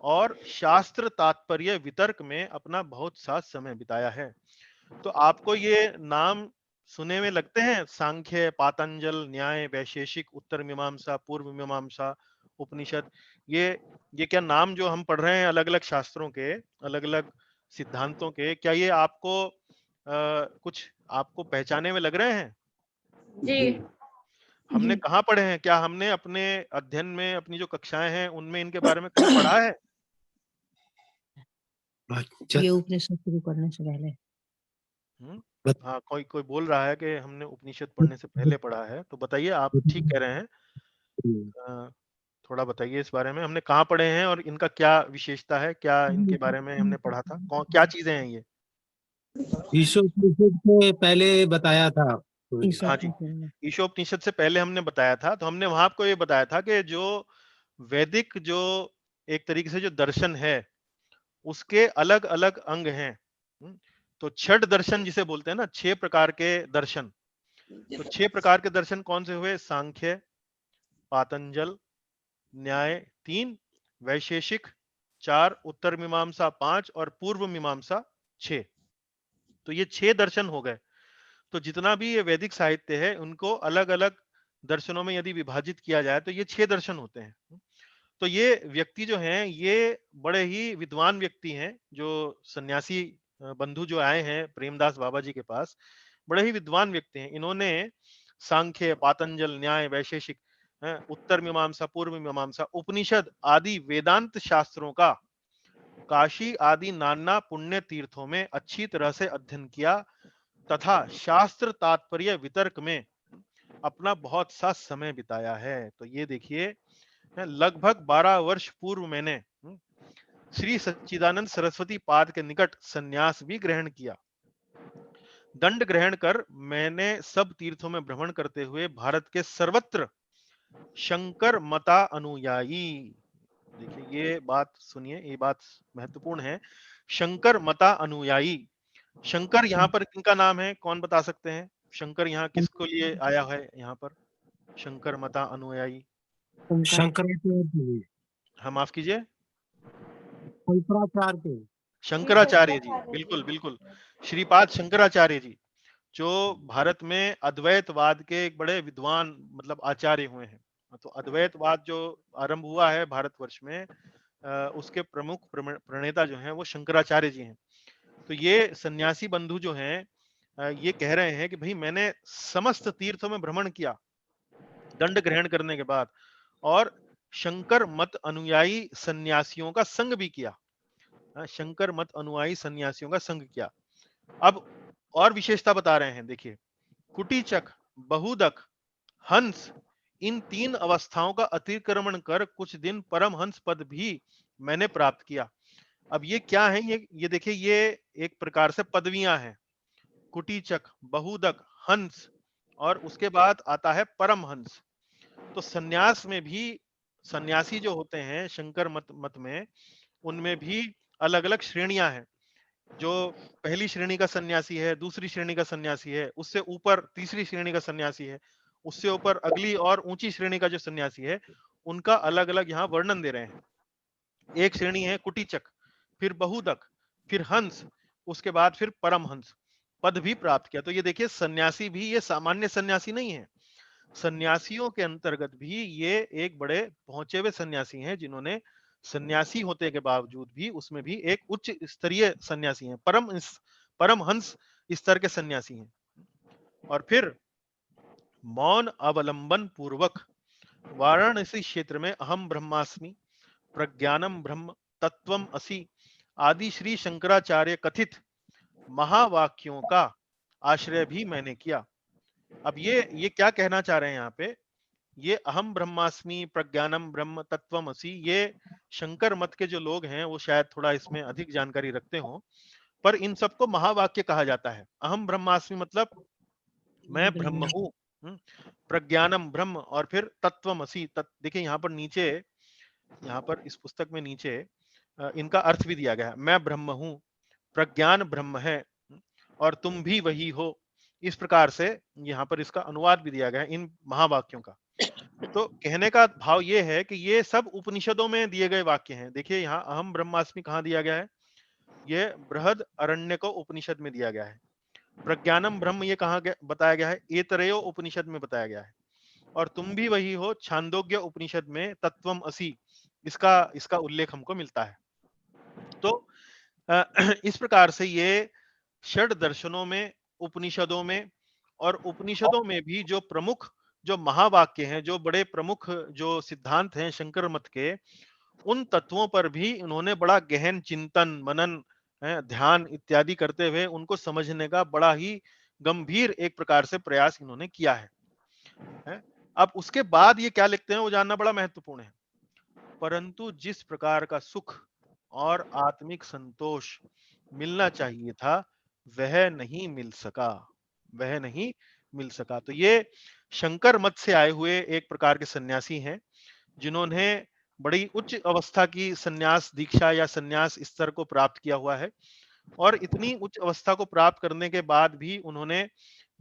और शास्त्र तात्पर्य वितर्क में अपना बहुत सा समय बिताया है। तो आपको ये नाम सुने में लगते हैं, सांख्य, पातंजल, न्याय, वैशेषिक, उत्तर मीमांसा, पूर्व मीमांसा, उपनिषद, ये क्या नाम जो हम पढ़ रहे हैं अलग अलग शास्त्रों के, अलग अलग सिद्धांतों के, क्या ये आपको कुछ आपको पहचाने में लग रहे हैं? जी, हमने कहाँ पढ़े हैं? क्या हमने अपने अध्ययन में अपनी जो कक्षाएं हैं उनमें इनके बारे में कहीं पढ़ा है? ये उपनिषद शुरू करने से पहले हाँ, कोई कोई बोल रहा है कि हमने उपनिषद पढ़ने से पहले पढ़ा है, तो बताइए, आप ठीक कह रहे हैं। थोड़ा बताइए इस बारे में, हमने कहाँ पढ़े हैं और इनका क्या विशेषता है, क्या इनके बारे में हमने पढ़ा था, कौन क्या चीजें हैं ये? ईशोपनिषद से पहले बताया था। हाँ जी, ईशोपनिषद से पहले हमने बताया था, तो हमने वहां आपको ये बताया था कि जो वैदिक जो एक तरीके से जो दर्शन है उसके अलग अलग अंग हैं। तो छठ दर्शन जिसे बोलते हैं ना, 6 प्रकार के दर्शन, तो 6 प्रकार के दर्शन कौन से हुए? सांख्य, पातंजल, न्याय 3, वैशेषिक 4, उत्तर मीमांसा 5 और पूर्व मीमांसा 6। तो ये 6 दर्शन हो गए। तो जितना भी ये वैदिक साहित्य है उनको अलग अलग दर्शनों में यदि विभाजित किया जाए तो ये 6 दर्शन होते हैं। तो ये व्यक्ति जो हैं ये बड़े ही विद्वान व्यक्ति हैं, जो सन्यासी बंधु जो आए हैं प्रेमदास बाबा जी के पास, बड़े ही विद्वान व्यक्ति हैं। इन्होंने सांख्य, पातंजल, न्याय, वैशेषिक, उत्तर मीमांसा, पूर्व मीमांसा, उपनिषद आदि वेदांत शास्त्रों का काशी आदि नाना पुण्य तीर्थों में अच्छी तरह से अध्ययन किया तथा शास्त्र तात्पर्य वितर्क में अपना बहुत सा समय बिताया है। तो ये देखिए, लगभग 12 वर्ष पूर्व मैंने श्री सच्चिदानंद सरस्वती पाद के निकट सन्यास भी ग्रहण किया। दंड ग्रहण कर मैंने सब तीर्थों में भ्रमण करते हुए भारत के सर्वत्र शंकर मता अनुयायी, देखिए ये बात सुनिए, ये बात महत्वपूर्ण है, शंकर मता अनुयायी। शंकर यहाँ पर किनका नाम है, कौन बता सकते हैं? शंकर यहाँ किसको लिए आया है? यहाँ पर शंकर मता अनुयायी, शंकराचार्य हाँ माफ कीजिए, शंकराचार्य शंकराचार्य जी, बिल्कुल बिल्कुल, श्रीपाद शंकराचार्य जी, जो भारत में अद्वैतवाद के एक बड़े विद्वान मतलब आचार्य हुए हैं। तो अद्वैतवाद जो आरंभ हुआ है भारतवर्ष में, उसके प्रमुख प्रणेता जो हैं वो शंकराचार्य जी हैं। तो ये सन्यासी बंधु जो हैं ये कह रहे हैं कि भाई मैंने समस्त तीर्थों में भ्रमण किया दंड ग्रहण करने के बाद, और शंकर मत अनुयायी सन्यासियों का संग भी किया। शंकर मत अनुयायी सन्यासियों का संग किया। अब और विशेषता बता रहे हैं, देखिए, कुटीचक, बहुदक, हंस, इन 3 अवस्थाओं का अतिक्रमण कर कुछ दिन परमहंस पद भी मैंने प्राप्त किया। अब ये क्या है? ये देखिए, ये एक प्रकार से पदवियां हैं, कुटीचक, बहुदक, हंस, और उसके बाद आता है परमहंस। तो सन्यास में भी सन्यासी जो होते हैं शंकर मत में, उनमें भी अलग अलग श्रेणियां हैं। जो पहली श्रेणी का सन्यासी है, दूसरी श्रेणी का सन्यासी है, उससे ऊपर तीसरी श्रेणी का सन्यासी है, उससे ऊपर अगली और ऊंची श्रेणी का जो सन्यासी है, उनका अलग अलग यहाँ वर्णन दे रहे हैं। एक श्रेणी है कुटीचक, फिर बहुदक, फिर हंस, उसके बाद फिर परमहंस पद भी प्राप्त किया। तो ये देखिए, सन्यासी भी ये सामान्य सन्यासी नहीं है, सन्यासियों के अंतर्गत भी ये एक बड़े पहुंचे हुए सन्यासी हैं, जिन्होंने सन्यासी होते के बावजूद भी उसमें भी एक उच्च स्तरीय सन्यासी हैं। परमहंस इस तरह के सन्यासी हैं। और फिर मौन अवलंबन पूर्वक वाराणसी क्षेत्र में अहम ब्रह्मास्मि, प्रज्ञानम ब्रह्म, तत्वम असि आदि श्री शंकराचार्य कथित महावाक्यों का आश्रय भी मैंने किया। अब ये क्या कहना चाह रहे हैं यहाँ पे, ये अहम ब्रह्मास्मि, प्रज्ञानम ब्रह्म, तत्वमसि, ये शंकर मत के जो लोग हैं वो शायद थोड़ा इसमें अधिक जानकारी रखते हो, पर इन सबको महावाक्य कहा जाता है। अहम ब्रह्मास्मि मतलब मैं ब्रह्म हूं, प्रज्ञानम ब्रह्म, और फिर तत्वमसि, देखिए यहाँ पर नीचे, यहाँ पर इस पुस्तक में नीचे इनका अर्थ भी दिया गया है, मैं ब्रह्म हूं, प्रज्ञान ब्रह्म है, और तुम भी वही हो। इस प्रकार से यहाँ पर इसका अनुवाद भी दिया गया है इन महावाक्यों का। तो कहने का भाव ये है कि ये सब उपनिषदों में दिए गए वाक्य हैं। देखिए यहाँ अहम ब्रह्मास्मि कहाँ दिया गया है, ये बृहद अरण्यको उपनिषद में दिया गया है। प्रज्ञानम ब्रह्म ये कहाँ बताया गया है, ऐतरेय उपनिषद में बताया गया है। और तुम भी वही हो, छांदोग्य उपनिषद में तत्वम असि, इसका उल्लेख हमको मिलता है। तो इस प्रकार से ये षड दर्शनों में, उपनिषदों में, और उपनिषदों में भी जो प्रमुख जो महावाक्य हैं, जो बड़े प्रमुख जो सिद्धांत हैं शंकर मत के, उन तत्वों पर भी उन्होंने बड़ा गहन चिंतन, मनन, ध्यान इत्यादि करते हुए उनको समझने का बड़ा ही गंभीर एक प्रकार से प्रयास इन्होंने किया है। अब उसके बाद ये क्या लिखते हैं वो जानना बड़ा महत्वपूर्ण है। परंतु जिस प्रकार का सुख और आत्मिक संतोष मिलना चाहिए था वह नहीं मिल सका, वह नहीं मिल सका। तो ये शंकर मत से आए हुए एक प्रकार के सन्यासी हैं जिन्होंने बड़ी उच्च अवस्था की सन्यास दीक्षा या सन्यास स्तर को प्राप्त किया हुआ है, और इतनी उच्च अवस्था को प्राप्त करने के बाद भी उन्होंने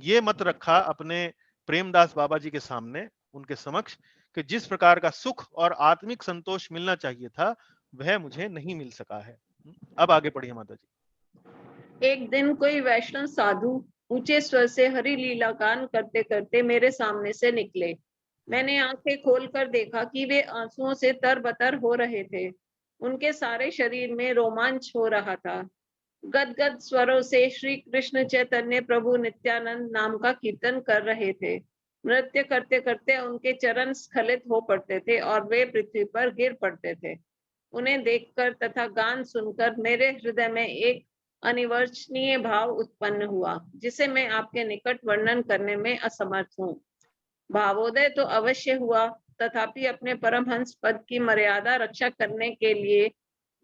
ये मत रखा अपने प्रेमदास बाबा जी के सामने, उनके समक्ष, कि जिस प्रकार का सुख और आत्मिक संतोष मिलना चाहिए था वह मुझे नहीं मिल सका है। अब आगे पढ़िए माता जी। एक दिन कोई वैष्णव साधु ऊंचे स्वर से हरि लीला गान करते करते मेरे सामने से निकले। मैंने आंखें खोलकर देखा कि वे आंसुओं से तरबतर हो रहे थे। उनके सारे शरीर में रोमांच हो रहा था। गदगद स्वरों से श्री कृष्ण चैतन्य प्रभु नित्यानंद नाम का कीर्तन कर रहे थे। नृत्य करते करते उनके चरण स्खलित हो पड़ते थे और वे पृथ्वी पर गिर पड़ते थे। उन्हें देखकर तथा गान सुनकर मेरे हृदय में एक अनिवर्चनीय भाव उत्पन्न हुआ, जिसे मैं आपके निकट वर्णन करने में असमर्थ हूँ। भावोदय तो अवश्य हुआ, तथापि अपने परमहंस पद की मर्यादा रक्षा करने के लिए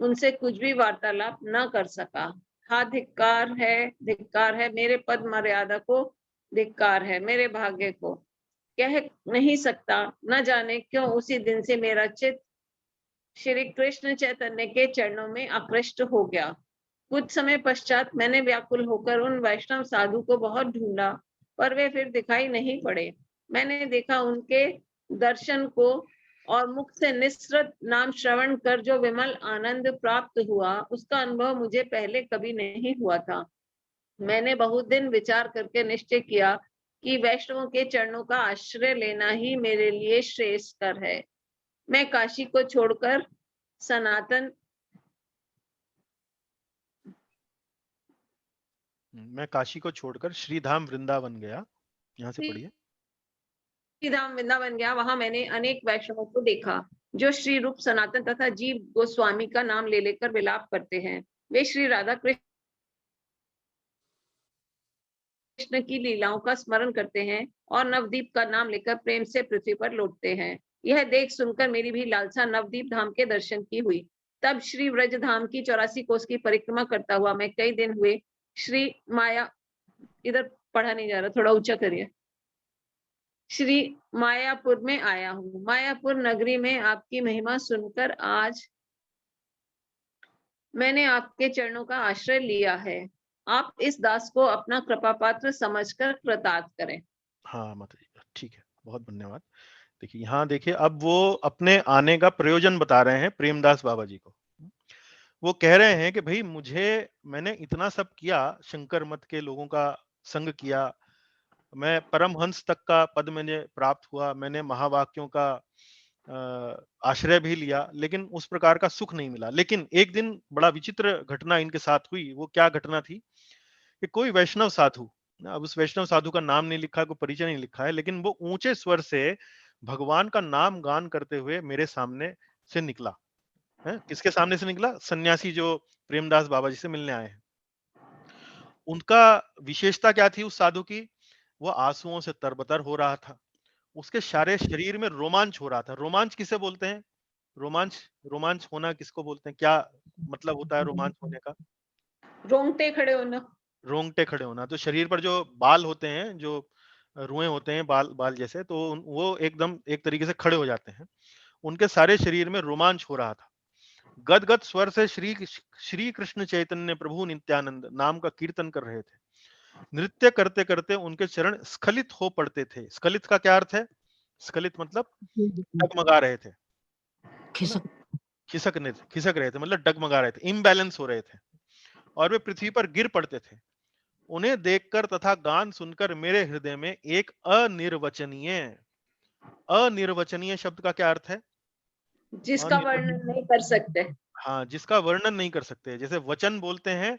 उनसे कुछ भी वार्तालाप न कर सका। हाँ, धिक्कार है मेरे पद मर्यादा को, धिक्कार है मेरे भाग्य को। कह नहीं सकता, न जाने क्यों उसी दिन से मेरा चित्त श्री कृष्ण चैतन्य के चरणों में आकृष्ट हो गया। कुछ समय पश्चात मैंने व्याकुल होकर उन वैष्णव साधु को बहुत ढूंढा, पर वे फिर दिखाई नहीं पड़े। मैंने देखा उनके दर्शन को और मुख से निस्सृत नाम श्रवण कर जो विमल आनंद प्राप्त हुआ, उसका अनुभव मुझे पहले कभी नहीं हुआ था। मैंने बहुत दिन विचार करके निश्चय किया कि वैष्णवों के चरणों का आश्रय लेना ही मेरे लिए श्रेयस्कर है। मैं काशी को छोड़कर सनातन मैं काशी को छोड़कर श्रीधाम वृंदावन गया। यहाँ से पढ़िए। श्रीधाम वृंदावन गया। वहां मैंने अनेक वैष्णवों को देखा जो श्री रूप सनातन तथा जीव गोस्वामी का नाम ले लेकर विलाप करते हैं। वे श्री राधा कृष्ण की लीलाओं का स्मरण करते हैं और नवदीप का नाम लेकर प्रेम से पृथ्वी पर लौटते हैं। यह देख सुनकर मेरी भी लालसा नवदीप धाम के दर्शन की हुई। तब श्री व्रज धाम की 84 कोस की परिक्रमा करता हुआ मैं कई दिन हुए श्री माया, इधर पढ़ा नहीं जा रहा, थोड़ा ऊंचा करिए, श्री मायापुर में आया हूँ। मायापुर नगरी में आपकी महिमा सुनकर आज मैंने आपके चरणों का आश्रय लिया है। आप इस दास को अपना कृपा पात्र समझकर कृतार्थ करें। हाँ माता जी, ठीक है, बहुत धन्यवाद। देखिए यहाँ देखिए, अब वो अपने आने का प्रयोजन बता रहे हैं प्रेमदास बाबा जी को। वो कह रहे हैं कि भाई मैंने इतना सब किया, शंकर मत के लोगों का संग किया, मैं परमहंस तक का पद मैंने प्राप्त हुआ, मैंने महावाक्यों का आश्रय भी लिया, लेकिन उस प्रकार का सुख नहीं मिला। लेकिन एक दिन बड़ा विचित्र घटना इनके साथ हुई। वो क्या घटना थी कि कोई वैष्णव साधु, अब उस वैष्णव साधु का नाम नहीं लिखा, कोई परिचय नहीं लिखा है, लेकिन वो ऊंचे स्वर से भगवान का नाम गान करते हुए मेरे सामने से निकला है। किसके सामने से निकला? सन्यासी जो प्रेमदास बाबा जी से मिलने आए हैं। उनका विशेषता क्या थी उस साधु की? वो आंसुओं से तरबतर हो रहा था, उसके सारे शरीर में रोमांच हो रहा था। रोमांच किसे बोलते हैं? रोमांच, रोमांच होना किसको बोलते हैं? क्या मतलब होता है रोमांच होने का? रोंगटे खड़े होना। रोंगटे खड़े होना। तो शरीर पर जो बाल होते हैं, जो रुएं होते हैं बाल बाल जैसे, तो वो एकदम एक तरीके से खड़े हो जाते हैं। उनके सारे शरीर में रोमांच हो रहा था। गदगद स्वर से श्री कृष्ण चैतन्य प्रभु नित्यानंद नाम का कीर्तन कर रहे थे। नृत्य करते करते उनके चरण स्खलित हो पड़ते थे। स्खलित का क्या अर्थ है? स्खलित मतलब डगमगा रहे थे, है ना? खिसक रहे थे मतलब डगमगा रहे थे, इम्बैलेंस हो रहे थे और वे पृथ्वी पर गिर पड़ते थे। उन्हें देखकर तथा गान सुनकर मेरे हृदय में एक अनिर्वचनीय शब्द का क्या अर्थ है? जिसका वर्णन नहीं कर सकते। हाँ, जिसका वर्णन नहीं कर सकते। जैसे वचन बोलते हैं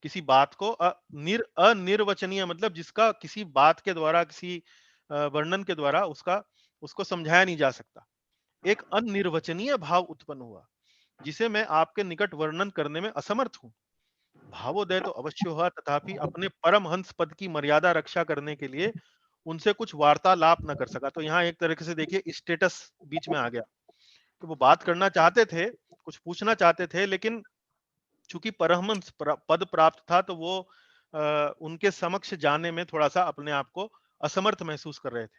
किसी बात को, अनिर्वचनीय मतलब जिसका किसी बात के द्वारा, किसी वर्णन के द्वारा उसको समझाया नहीं जा सकता। एक अनिर्वचनीय भाव उत्पन्न हुआ जिसे मैं आपके निकट वर्णन करने में असमर्थ हूँ। भावोदय तो अवश्य हुआ, तथापि अपने परमहंस पद की मर्यादा रक्षा करने के लिए उनसे कुछ वार्तालाप न कर सका। तो यहाँ एक तरीके से देखिए स्टेटस बीच में आ गया कि वो बात करना चाहते थे, कुछ पूछना चाहते थे, लेकिन चूंकि परमहंस पद प्राप्त था तो वो उनके समक्ष जाने में थोड़ा सा अपने आप को असमर्थ महसूस कर रहे थे।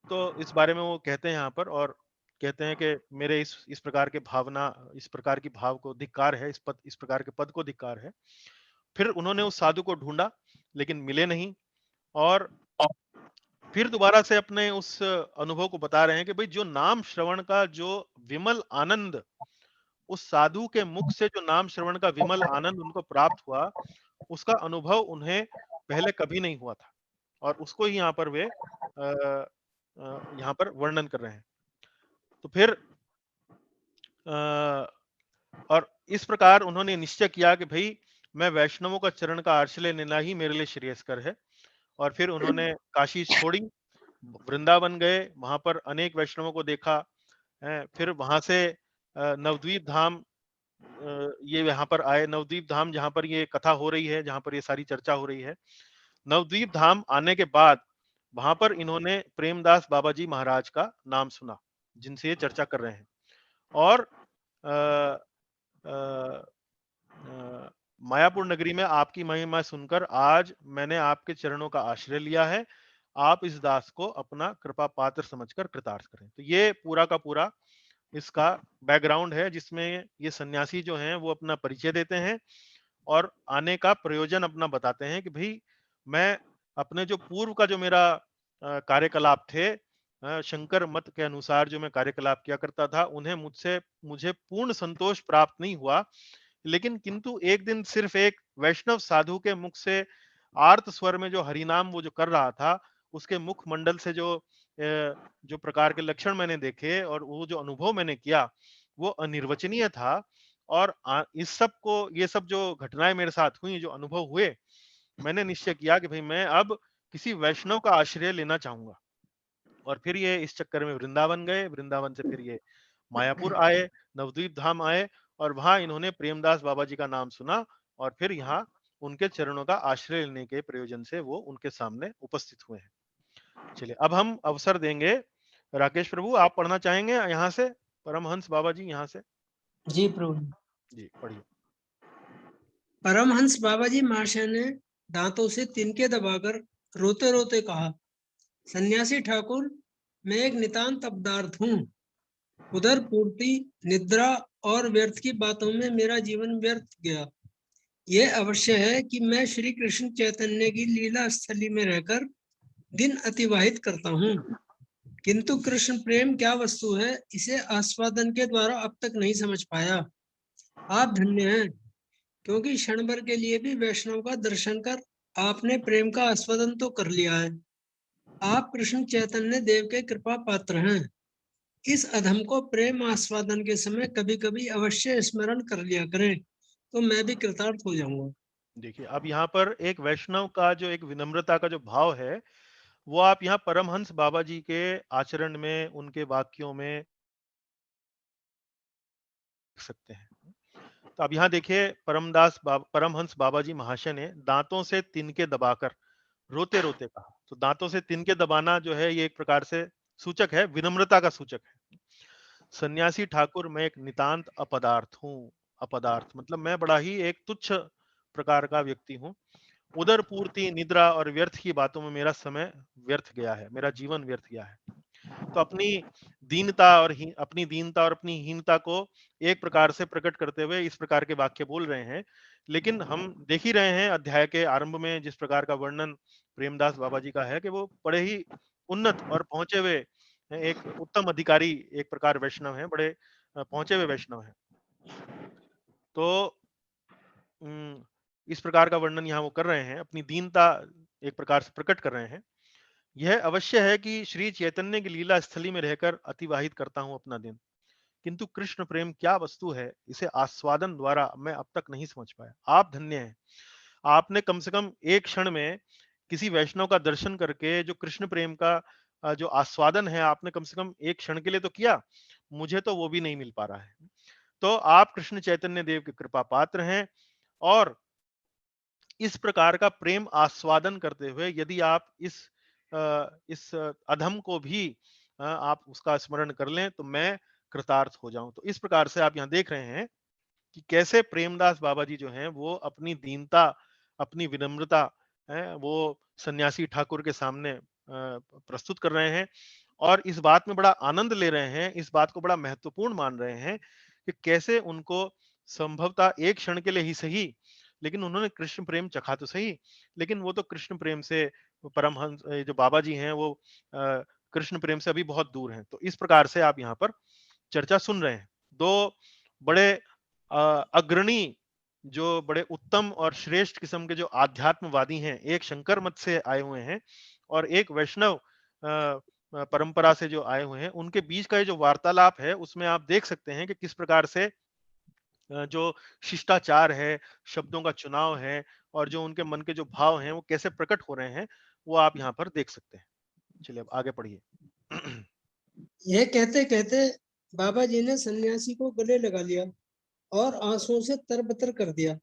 तो इस बारे में वो कहते हैं यहाँ पर, और कहते हैं कि मेरे इस प्रकार के भावना, इस प्रकार की भाव को धिक्कार है, इस प्रकार के पद को धिक्कार है। फिर उन्होंने उस साधु को ढूंढा लेकिन मिले नहीं, और फिर दोबारा से अपने उस अनुभव को बता रहे हैं कि भाई जो नाम श्रवण का जो विमल आनंद, उस साधु के मुख से जो नाम श्रवण का विमल आनंद उनको प्राप्त हुआ, उसका अनुभव उन्हें पहले कभी नहीं हुआ था, और उसको ही यहाँ पर वे यहाँ पर वर्णन कर रहे हैं। तो फिर और इस प्रकार उन्होंने निश्चय किया कि भाई मैं वैष्णवों का चरण का आश्रय लेना ही मेरे लिए श्रेयस्कर है। और फिर उन्होंने काशी छोड़ी, वृंदावन गए, वहां पर अनेक वैष्णवों को देखा। फिर वहां से नवद्वीप धाम, ये यहाँ पर आए। नवद्वीप धाम जहां पर ये कथा हो रही है, जहां पर ये सारी चर्चा हो रही है, नवद्वीप धाम आने के बाद वहां पर इन्होंने प्रेमदास बाबा जी महाराज का नाम सुना, जिनसे ये चर्चा कर रहे हैं। और मायापुर नगरी में आपकी महिमा सुनकर आज मैंने आपके चरणों का आश्रय लिया है। आप इस दास को अपना कृपा पात्र समझकर कृतार्थ करें। तो ये पूरा का पूरा इसका बैकग्राउंड है, जिसमें ये सन्यासी जो हैं वो अपना परिचय देते हैं और आने का प्रयोजन अपना बताते हैं कि भाई मैं अपने जो पूर्व का जो मेरा कार्यकलाप थे, शंकर मत के अनुसार जो मैं कार्यकलाप किया करता था, उन्हें मुझे पूर्ण संतोष प्राप्त नहीं हुआ। लेकिन किंतु एक दिन सिर्फ एक वैष्णव साधु के मुख से आर्त स्वर में जो हरिनाम वो जो कर रहा था, उसके मुख मंडल से जो प्रकार के लक्षण मैंने देखे और वो जो अनुभव मैंने किया, वो अनिर्वचनीय था। और इस सब को, ये सब जो घटनाएं मेरे साथ हुई, जो अनुभव हुए, मैंने निश्चय किया कि भाई मैं अब किसी वैष्णव का आश्रय लेना चाहूंगा। और फिर ये इस चक्कर में वृंदावन गए, वृंदावन से फिर ये मायापुर आए, नवद्वीप धाम आए, और वहां इन्होंने प्रेमदास बाबा जी का नाम सुना, और फिर यहाँ उनके चरणों का आश्रय लेने के प्रयोजन से वो उनके सामने उपस्थित हुए हैं। चलिए अब हम अवसर देंगे राकेश प्रभु, आप पढ़ना चाहेंगे यहाँ से, परमहंस बाबा जी यहाँ से? जी प्रभु जी पढ़िए। परमहंस बाबा जी महाशय ने दांतों से तिनके दबाकर रोते रोते कहा, सन्यासी ठाकुर, मैं एक नितांत अपदार्थ हूँ। उधर पूर्ति, निद्रा और व्यर्थ की बातों में मेरा जीवन व्यर्थ गया। यह अवश्य है कि मैं श्री कृष्ण चैतन्य की लीला स्थली में रहकर दिन अतिवाहित करता हूँ, किंतु कृष्ण प्रेम क्या वस्तु है, इसे आस्वादन के द्वारा अब तक नहीं समझ पाया। आप धन्य हैं, क्योंकि क्षण भर के लिए भी वैष्णव का दर्शन कर आपने प्रेम का आस्वादन तो कर लिया है। आप कृष्ण चैतन्य देव के कृपा पात्र हैं। इस अधम को प्रेम आस्वादन के समय कभी कभी अवश्य स्मरण कर लिया करें, तो मैं भी कृतार्थ हो जाऊंगा। देखिए, अब यहाँ पर एक वैष्णव का जो एक विनम्रता का जो भाव है, वो आप यहाँ परमहंस बाबा जी के आचरण में, उनके वाक्यों में देख सकते हैं। तो अब यहाँ देखिए, परमहंस बाबा जी महाशय ने दांतों से तिनके दबाकर रोते-रोते कहा। तो दांतों से तिनके दबाना जो है, ये एक प्रकार से सूचक है, विनम्रता का सूचक है। सन्यासी ठाकुर, मैं एक नितांत अपदार्थ हूँ। अपदार्थ मतलब मैं बड़ा ही एक तुच्छ प्रकार का व्यक्ति हूँ। उदर पूर्ति, निद्रा और व्यर्थ की बातों में मेरा समय व्यर्थ गया है, मेरा जीवन व्यर्थ गया है। तो अपनी दीनता और अपनी हीनता को एक प्रकार से प्रकट करते हुए इस प्रकार के वाक्य बोल रहे हैं। लेकिन हम देख ही रहे हैं अध्याय के आरंभ में जिस प्रकार का वर्णन प्रेमदास बाबा जी का है कि वो बड़े ही उन्नत और पहुंचे हुए एक उत्तम अधिकारी, एक प्रकार वैष्णव हैं, बड़े पहुंचे हुए वैष्णव हैं। तो इस प्रकार का वर्णन यहाँ वो कर रहे हैं, अपनी दीनता एक प्रकार से प्रकट कर रहे हैं। यह अवश्य है कि श्री चैतन्य की लीला स्थली में रहकर अतिवाहित करता हूं अपना दिन, किंतु कृष्ण प्रेम क्या वस्तु है, इसे आस्वादन द्वारा मैं अब तक नहीं समझ पाया। आप धन्य हैं, आपने कम से कम एक क्षण में किसी वैष्णव का दर्शन करके जो कृष्ण प्रेम का जो आस्वादन है, आपने कम से कम एक क्षण के लिए तो किया। मुझे तो वो भी नहीं मिल पा रहा है। तो आप कृष्ण चैतन्य देव के कृपा पात्र हैं, और इस प्रकार का प्रेम आस्वादन करते हुए यदि आप इस अधम को भी आप उसका स्मरण कर लें, तो मैं कृतार्थ हो जाऊं। तो इस प्रकार से आप यहाँ देख रहे हैं कि कैसे प्रेमदास बाबा जी जो हैं, वो अपनी दीनता, अपनी विनम्रता है, वो सन्यासी ठाकुर के सामने प्रस्तुत कर रहे हैं, और इस बात में बड़ा आनंद ले रहे हैं, इस बात को बड़ा महत्वपूर्ण मान रहे हैं कि कैसे उनको संभवतः एक क्षण के लिए ही सही, लेकिन उन्होंने कृष्ण प्रेम चखा तो सही, लेकिन वो तो कृष्ण प्रेम से, परमहंस जो बाबा जी हैं, वो कृष्ण प्रेम से अभी बहुत दूर हैं। तो इस प्रकार से आप यहाँ पर चर्चा सुन रहे हैं। दो बड़े अग्रणी, जो बड़े उत्तम और श्रेष्ठ किस्म के जो आध्यात्मवादी हैं, एक शंकर मत से आए हुए हैं और एक वैष्णव परंपरा से जो आए हुए हैं, उनके बीच का ये जो वार्तालाप है, उसमें आप देख सकते हैं कि किस प्रकार से जो शिष्टाचार है, शब्दों का चुनाव है, और जो उनके मन के जो भाव हैं, वो कैसे प्रकट हो रहे हैं, वो आप यहाँ पर देख सकते हैं। चलिए अब आगे पढ़िए। यह कहते कहते बाबा जी ने सन्यासी को गले लगा लिया और आंसुओं से तरबतर कर दिया।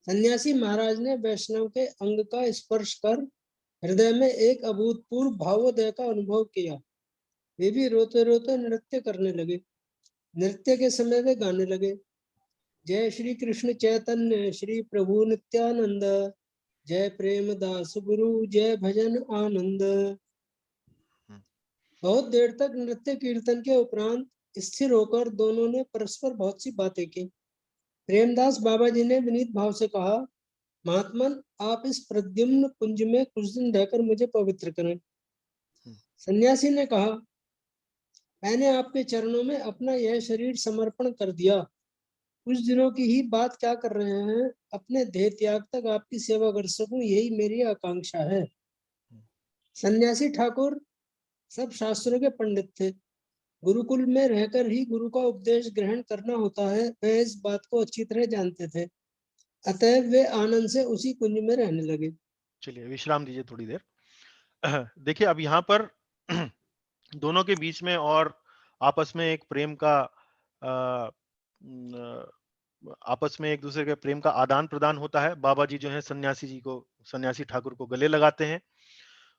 सन्यासी महाराज ने वैष्णव के अंग का स्पर्श कर हृदय में एक अभूतपूर्व भावोदय का अनुभव किया। वे भी रोते रोते नृत्य करने लगे। नृत्य के समय वे गाने लगे, जय श्री कृष्ण चैतन्य श्री प्रभु नित्यानंद, जय प्रेमदास गुरु, जय भजन आनंद। बहुत देर तक नृत्य कीर्तन के उपरांत स्थिर होकर दोनों ने परस्पर बहुत सी बातें की। प्रेमदास बाबा जी ने विनीत भाव से कहा, महात्मन, आप इस प्रद्युम्न कुंज में कुछ दिन रहकर मुझे पवित्र करें। सन्यासी ने कहा, मैंने आपके चरणों में अपना यह शरीर समर्पण कर दिया। कुछ दिनों की ही बात क्या कर रहे हैं, अपने देह त्याग तक आपकी सेवा कर सकूं, यही मेरी आकांक्षा है। सन्यासी ठाकुर सब शास्त्रों के पंडित थे। गुरुकुल में रहकर ही गुरु का उपदेश ग्रहण करना होता है, वे इस बात को अच्छी तरह जानते थे। अतएव वे आनंद से उसी कुंज में रहने लगे। चलिए विश्राम दीजिए थोड़ी देर। देखिए, अब यहाँ पर दोनों के बीच में और आपस में एक प्रेम का आपस में एक दूसरे के प्रेम का आदान प्रदान होता है। बाबा जी जो है सन्यासी ठाकुर को गले लगाते हैं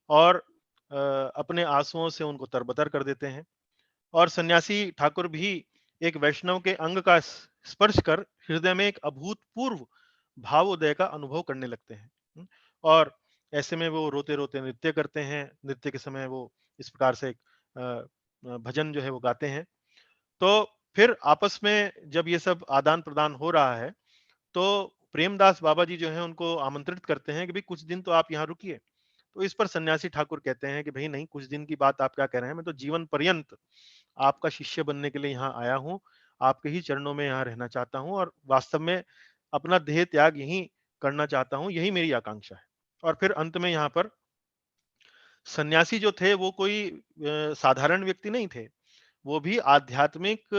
और अपने आंसुओं से उनको तरबतर कर देते हैं, और सन्यासी ठाकुर भी एक वैष्णव के अंग का स्पर्श कर हृदय में एक अभूतपूर्व भावोदय का अनुभव करने लगते हैं। और ऐसे में वो रोते रोते नृत्य करते हैं। नृत्य के समय वो इस प्रकार से एक भजन जो है वो गाते हैं। तो फिर आपस में जब ये सब आदान प्रदान हो रहा है, तो प्रेमदास बाबा जी जो है उनको आमंत्रित करते हैं कि भाई कुछ दिन तो आप यहाँ रुकिए। तो इस पर सन्यासी ठाकुर कहते हैं कि भाई नहीं, कुछ दिन की बात आप क्या कह रहे हैं, मैं तो जीवन पर्यंत आपका शिष्य बनने के लिए यहाँ आया हूँ, आपके ही चरणों में यहाँ रहना चाहता हूँ, और वास्तव में अपना देह त्याग यहीं करना चाहता हूँ, यही मेरी आकांक्षा है। और फिर अंत में यहाँ पर सन्यासी जो थे वो कोई साधारण व्यक्ति नहीं थे, वो भी आध्यात्मिक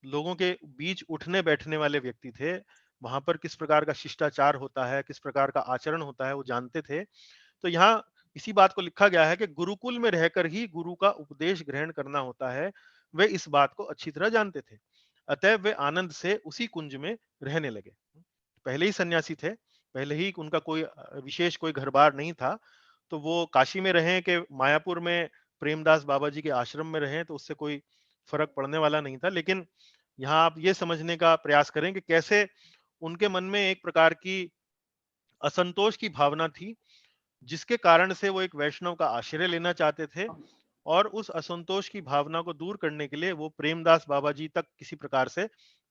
लोगों के बीच उठने बैठने वाले व्यक्ति थे। वहां पर किस प्रकार का शिष्टाचार होता है, किस प्रकार का आचरण होता है, वो जानते थे। तो यहाँ इसी बात को लिखा गया है कि गुरुकुल में रहकर ही गुरु का उपदेश ग्रहण करना होता है। वे इस बात को अच्छी तरह जानते थे, अतः वे आनंद से उसी कुंज में रहने लगे। पहले ही सन्यासी थे, पहले ही उनका कोई विशेष कोई घर-बार नहीं था, तो वो काशी में रहें कि मायापुर में प्रेमदास बाबा जी के आश्रम में रहें, तो उससे कोई फ़र्क पड़ने वाला नहीं था। लेकिन यहाँ आप ये समझने का प्रयास करें कि कैसे उनके मन में एक प्रकार की असंतोष की भावना थी, जिसके कारण से वो एक वैष्णव का आश्रय लेना चाहते थे, और उस असंतोष की भावना को दूर करने के लिए वो प्रेमदास बाबा जी तक किसी प्रकार से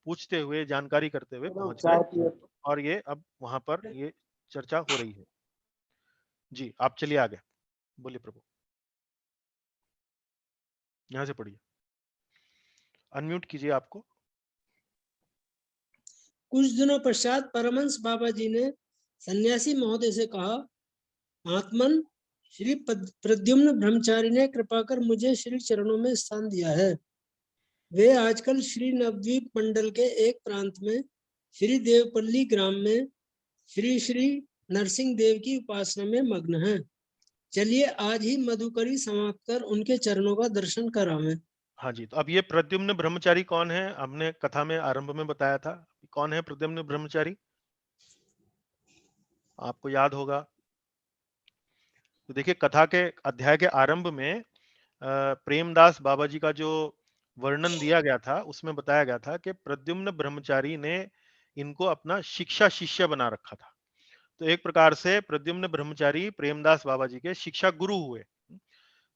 पूछते हुए, जानकारी करते हुए पहुँच गए, और ये अब वहाँ पर ये चर्चा हो रही है। जी, आप चलिए आगे। बोलिए प्रभु। यहाँ से पढ़िए। अनम्यूट कीजिए आपको। कुछ दिनों पश्चात परमहंस बाबा जी ने सन्यासी महोदय से कहा, महात्मन, श्री प्रद्युम्न ब्रह्मचारी ने कृपा कर मुझे श्री चरणों में स्थान दिया है। वे आजकल श्री नवद्वीप मंडल के एक प्रांत में श्री देवपल्ली ग्राम में श्री श्री नरसिंह देव की उपासना में मग्न हैं। चलिए आज ही मधुकरी समाप्त कर उनके चरणों का दर्शन करावें। हाँ जी, तो अब ये प्रद्युम्न ब्रह्मचारी कौन है? हमने कथा में आरंभ में बताया था। कौन है प्रद्युम्न ब्रह्मचारी? आपको याद होगा। तो देखिए, कथा के अध्याय के आरंभ में प्रेमदास बाबा जी का जो वर्णन दिया गया था, उसमें बताया गया था कि प्रद्युम्न ब्रह्मचारी ने इनको अपना शिक्षा शिष्य बना रखा था। तो एक प्रकार से प्रद्युम्न ब्रह्मचारी प्रेमदास बाबा जी के शिक्षा गुरु हुए।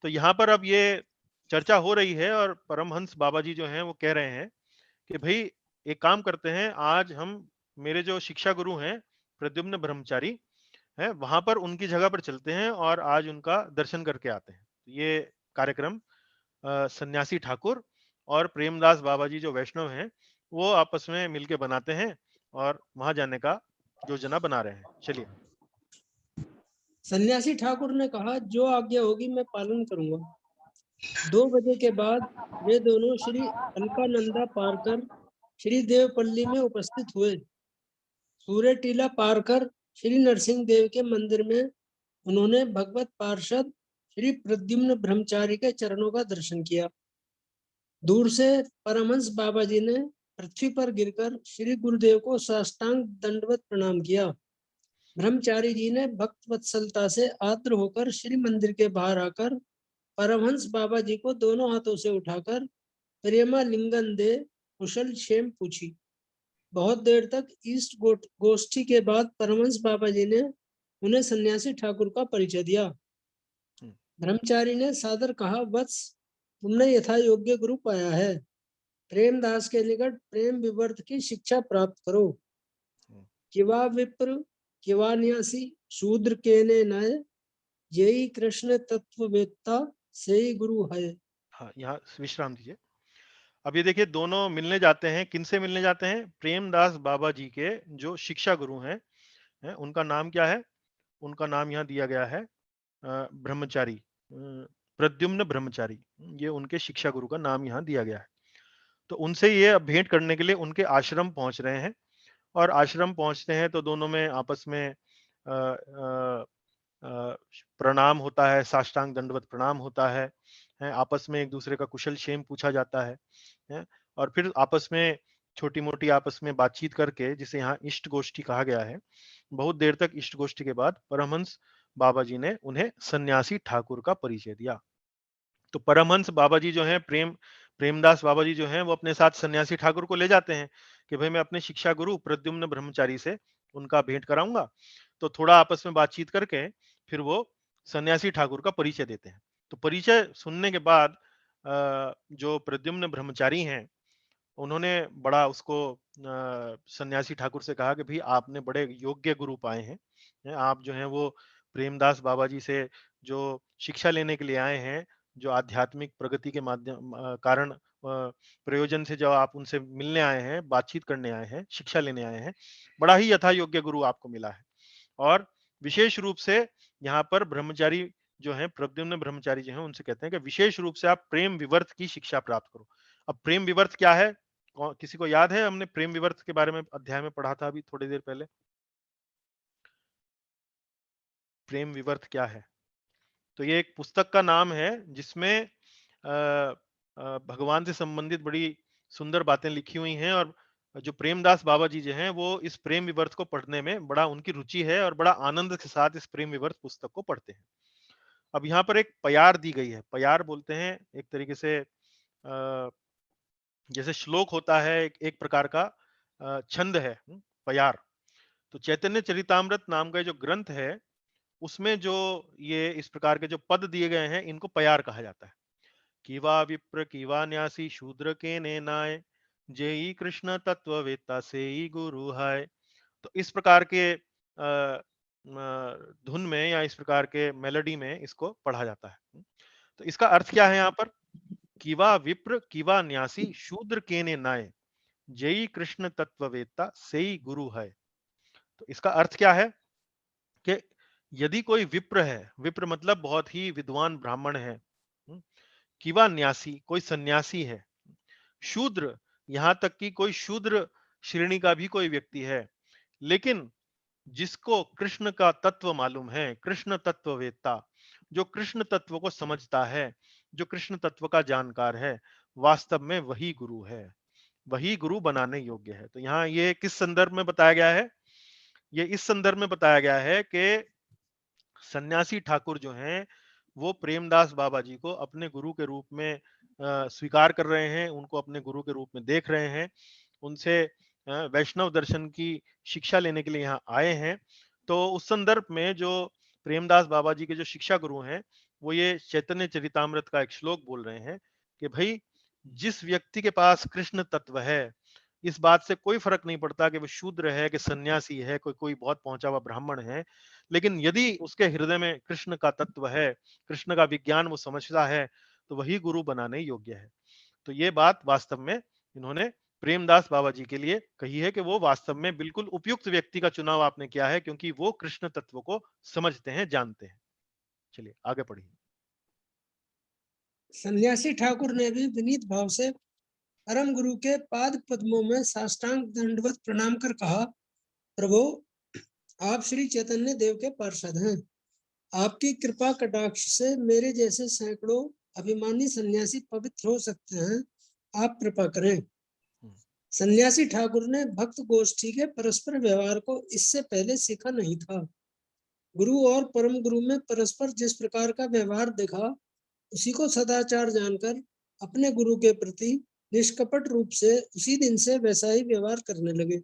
तो यहाँ पर अब ये चर्चा हो रही है, और परमहंस बाबा जी जो हैं वो कह रहे हैं कि भाई एक काम करते हैं, आज हम मेरे जो शिक्षा गुरु हैं प्रद्युम्न ब्रह्मचारी हैं, वहां पर उनकी जगह पर चलते हैं और आज उनका दर्शन करके आते हैं। ये कार्यक्रम सन्यासी ठाकुर और प्रेमदास बाबा जी जो वैष्णव हैं, वो आपस में मिलके बनाते हैं और वहां जाने का योजना बना रहे हैं। चलिए। सन्यासी ठाकुर ने कहा, जो आज्ञा होगी मैं पालन करूंगा। 2 बजे के बाद वे दोनों श्री अलकानंदा पार कर श्री देवपल्ली में उपस्थित हुए। सूर्य टीला पार कर श्री नरसिंह देव के मंदिर में उन्होंने भगवत पार्षद श्री प्रद्युम्न ब्रह्मचारी के चरणों का दर्शन किया। दूर से परमहंस बाबा जी ने पृथ्वी पर गिरकर श्री गुरुदेव को साष्टांग दंडवत प्रणाम किया। ब्रह्मचारी जी ने भक्त वत्सलता से आर्द्र होकर श्री मंदिर के बाहर आकर परमहंस बाबा जी को दोनों हाथों से उठाकर प्रेमा लिंगन दे कुशल क्षेम पूछी। बहुत देर तक ईस्ट गोष्ठी के बाद परमहंस बाबा जी ने उन्हें सन्यासी ठाकुर का परिचय दिया। ब्रह्मचारी ने सादर कहा, वत्स, तुमने यथा योग्य गुरु पाया है। प्रेमदास के निकट प्रेम विवर्त की शिक्षा प्राप्त करो। किवा विप्र किवा न्यासी शूद्र केने नय, यही कृष्ण तत्ववेत्ता से ही गुरु है। हाँ, यहाँ विश्राम दीजिए। अब ये देखिए, दोनों मिलने जाते हैं। किनसे मिलने जाते हैं? प्रेमदास बाबा जी के जो शिक्षा गुरु हैं, उनका नाम क्या है? उनका नाम यहाँ दिया गया है ब्रह्मचारी, प्रद्युम्न ब्रह्मचारी। ये उनके शिक्षा गुरु का नाम यहाँ दिया गया है। तो उनसे ये अब भेंट करने के लिए उनके आश्रम पहुंच रहे हैं, और आश्रम पहुंचते हैं तो दोनों में आपस में प्रणाम होता है, साष्टांग दंडवत प्रणाम होता है, आपस में एक दूसरे का कुशल क्षेम पूछा जाता है, और फिर आपस में छोटी मोटी आपस में बातचीत करके, जिसे यहाँ इष्ट गोष्ठी कहा गया है, बहुत देर तक इष्ट गोष्ठी के बाद परमहंस बाबा जी ने उन्हें सन्यासी ठाकुर का परिचय दिया। तो परमहंस बाबा जी जो हैं, प्रेमदास बाबा जी जो हैं, वो अपने साथ सन्यासी ठाकुर को ले जाते हैं कि भाई मैं अपने शिक्षा गुरु प्रद्युम्न ब्रह्मचारी से उनका भेंट कराऊंगा। तो थोड़ा आपस में बातचीत करके फिर वो सन्यासी ठाकुर का परिचय देते हैं। तो परिचय सुनने के बाद जो प्रद्युम्न ब्रह्मचारी हैं, उन्होंने बड़ा उसको सन्यासी ठाकुर से कहा कि भाई आपने बड़े योग्य गुरु पाए हैं, आप जो हैं वो प्रेमदास बाबा जी से जो शिक्षा लेने के लिए आए हैं, जो आध्यात्मिक प्रगति के माध्यम कारण प्रयोजन से जो आप उनसे मिलने आए हैं, बातचीत करने आए हैं, शिक्षा लेने आए हैं, बड़ा ही यथा योग्य गुरु आपको मिला है। और विशेष रूप से यहाँ पर ब्रह्मचारी जो हैं, प्रद्युम्न ब्रह्मचारी जो हैं, उनसे कहते हैं कि विशेष रूप से आप प्रेम विवर्त की शिक्षा प्राप्त करो। अब प्रेम विवर्त क्या है? किसी को याद है? हमने प्रेम विवर्त के बारे में अध्याय में पढ़ा था अभी थोड़ी देर पहले। प्रेम विवर्त क्या है? तो ये एक पुस्तक का नाम है जिसमें भगवान से संबंधित बड़ी सुंदर बातें लिखी हुई हैं, और जो प्रेमदास बाबा जी जो हैं वो इस प्रेम विवर्त को पढ़ने में बड़ा उनकी रुचि है और बड़ा आनंद के साथ इस प्रेम विवर्त पुस्तक को पढ़ते हैं। अब यहाँ पर एक प्यार दी गई है। प्यार बोलते हैं एक तरीके से जैसे श्लोक होता है एक प्रकार का छंद है, प्यार। तो चैतन्य चरितामृत नाम का जो ग्रंथ है उसमें जो ये इस प्रकार के जो पद दिए गए हैं इनको प्यार कहा जाता है। कीवा विप्र कीवा न्यासी शूद्र के ने नाय, जेई कृष्ण तत्ववेत्ता से ही गुरु है। तो इस प्रकार के धुन में या इस प्रकार के मेलोडी में इसको पढ़ा जाता है। तो इसका अर्थ क्या है यहाँ पर? कीवा विप्र कीवा न्यासी शूद्र के ने नाय, जेई कृष्ण तत्ववेत्ता से ही गुरु है। तो इसका अर्थ क्या है कि यदि कोई विप्र है, विप्र मतलब बहुत ही विद्वान ब्राह्मण है, किवा न्यासी कोई सन्यासी है, शूद्र यहां तक कि कोई शूद्र श्रेणी का भी कोई व्यक्ति है, लेकिन जिसको कृष्ण का तत्व मालूम है, कृष्ण तत्ववेत्ता, जो कृष्ण तत्व को समझता है, जो कृष्ण तत्व का जानकार है, वास्तव में वही गुरु है, वही गुरु बनाने योग्य है। तो यहाँ ये किस संदर्भ में बताया गया है? ये इस संदर्भ में बताया गया है कि सन्यासी ठाकुर जो हैं वो प्रेमदास बाबा जी को अपने गुरु के रूप में स्वीकार कर रहे हैं, उनको अपने गुरु के रूप में देख रहे हैं, उनसे वैष्णव दर्शन की शिक्षा लेने के लिए यहाँ आए हैं। तो उस संदर्भ में जो प्रेमदास बाबा जी के जो शिक्षा गुरु हैं वो ये चैतन्य चरितामृत का एक श्लोक बोल रहे हैं कि भाई जिस व्यक्ति के पास कृष्ण तत्व है, इस बात से कोई फर्क नहीं पड़ता कि वो शूद्र है कि सन्यासी है, कोई कोई बहुत पहुंचा हुआ ब्राह्मण है, लेकिन यदि उसके हृदय में कृष्ण का तत्व है, कृष्ण का विज्ञान वो समझता है, तो वही गुरु बनाने योग्य है। तो ये बात वास्तव में इन्होंने प्रेमदास बाबा जी के लिए कही है कि वो वास्तव में बिल्कुल उपयुक्त व्यक्ति का चुनाव आपने किया है, क्योंकि वो कृष्ण तत्व को समझते हैं, जानते हैं। चलिए आगे पढ़िए। सन्यासी ठाकुर ने भी विनीत भाव से परम गुरु के पाद पद्मों में साष्टांग दंडवत प्रणाम कर कहा, प्रभु आप श्री चैतन्य देव के पार्षद हैं, आपकी कृपा कटाक्ष से मेरे जैसे सैकड़ों अभिमानी सन्यासी पवित्र हो सकते हैं, आप कृपा करें। सन्यासी ठाकुर ने भक्त गोष्ठी के परस्पर व्यवहार को इससे पहले सीखा नहीं था। गुरु और परम गुरु में परस्पर जिस प्रकार का व्यवहार देखा, उसी को सदाचार जानकर अपने गुरु के प्रति निष्कपट रूप से उसी दिन से वैसा ही व्यवहार करने लगे।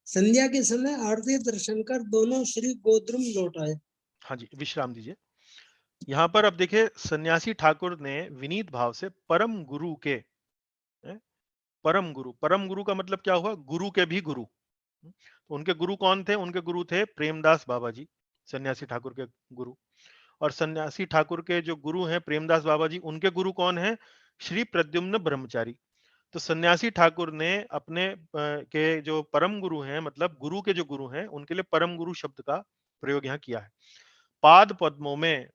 संध्या के समय आरती दर्शन कर दोनों श्री गोद्रुम लौट आए। हाँ जी, विश्राम दीजिए। यहाँ पर अब देखिए सन्यासी ठाकुर ने विनीत भाव से परम गुरु के, परम गुरु का मतलब क्या हुआ? गुरु के भी गुरु। तो उनके गुरु कौन थे? उनके गुरु थे प्रेमदास बाबा जी, सन्यासी ठाकुर के गुरु। और सन्यासी ठाकुर के जो गुरु हैं प्रेमदास बाबा जी, उनके गुरु कौन है? श्री प्रद्युम्न ब्रह्मचारी। तो सन्यासी ठाकुर ने अपने के जो परम गुरु हैं, मतलब गुरु के जो गुरु हैं, उनके लिए परम गुरु शब्द का प्रयोग यहाँ किया है। पाद पद्मों में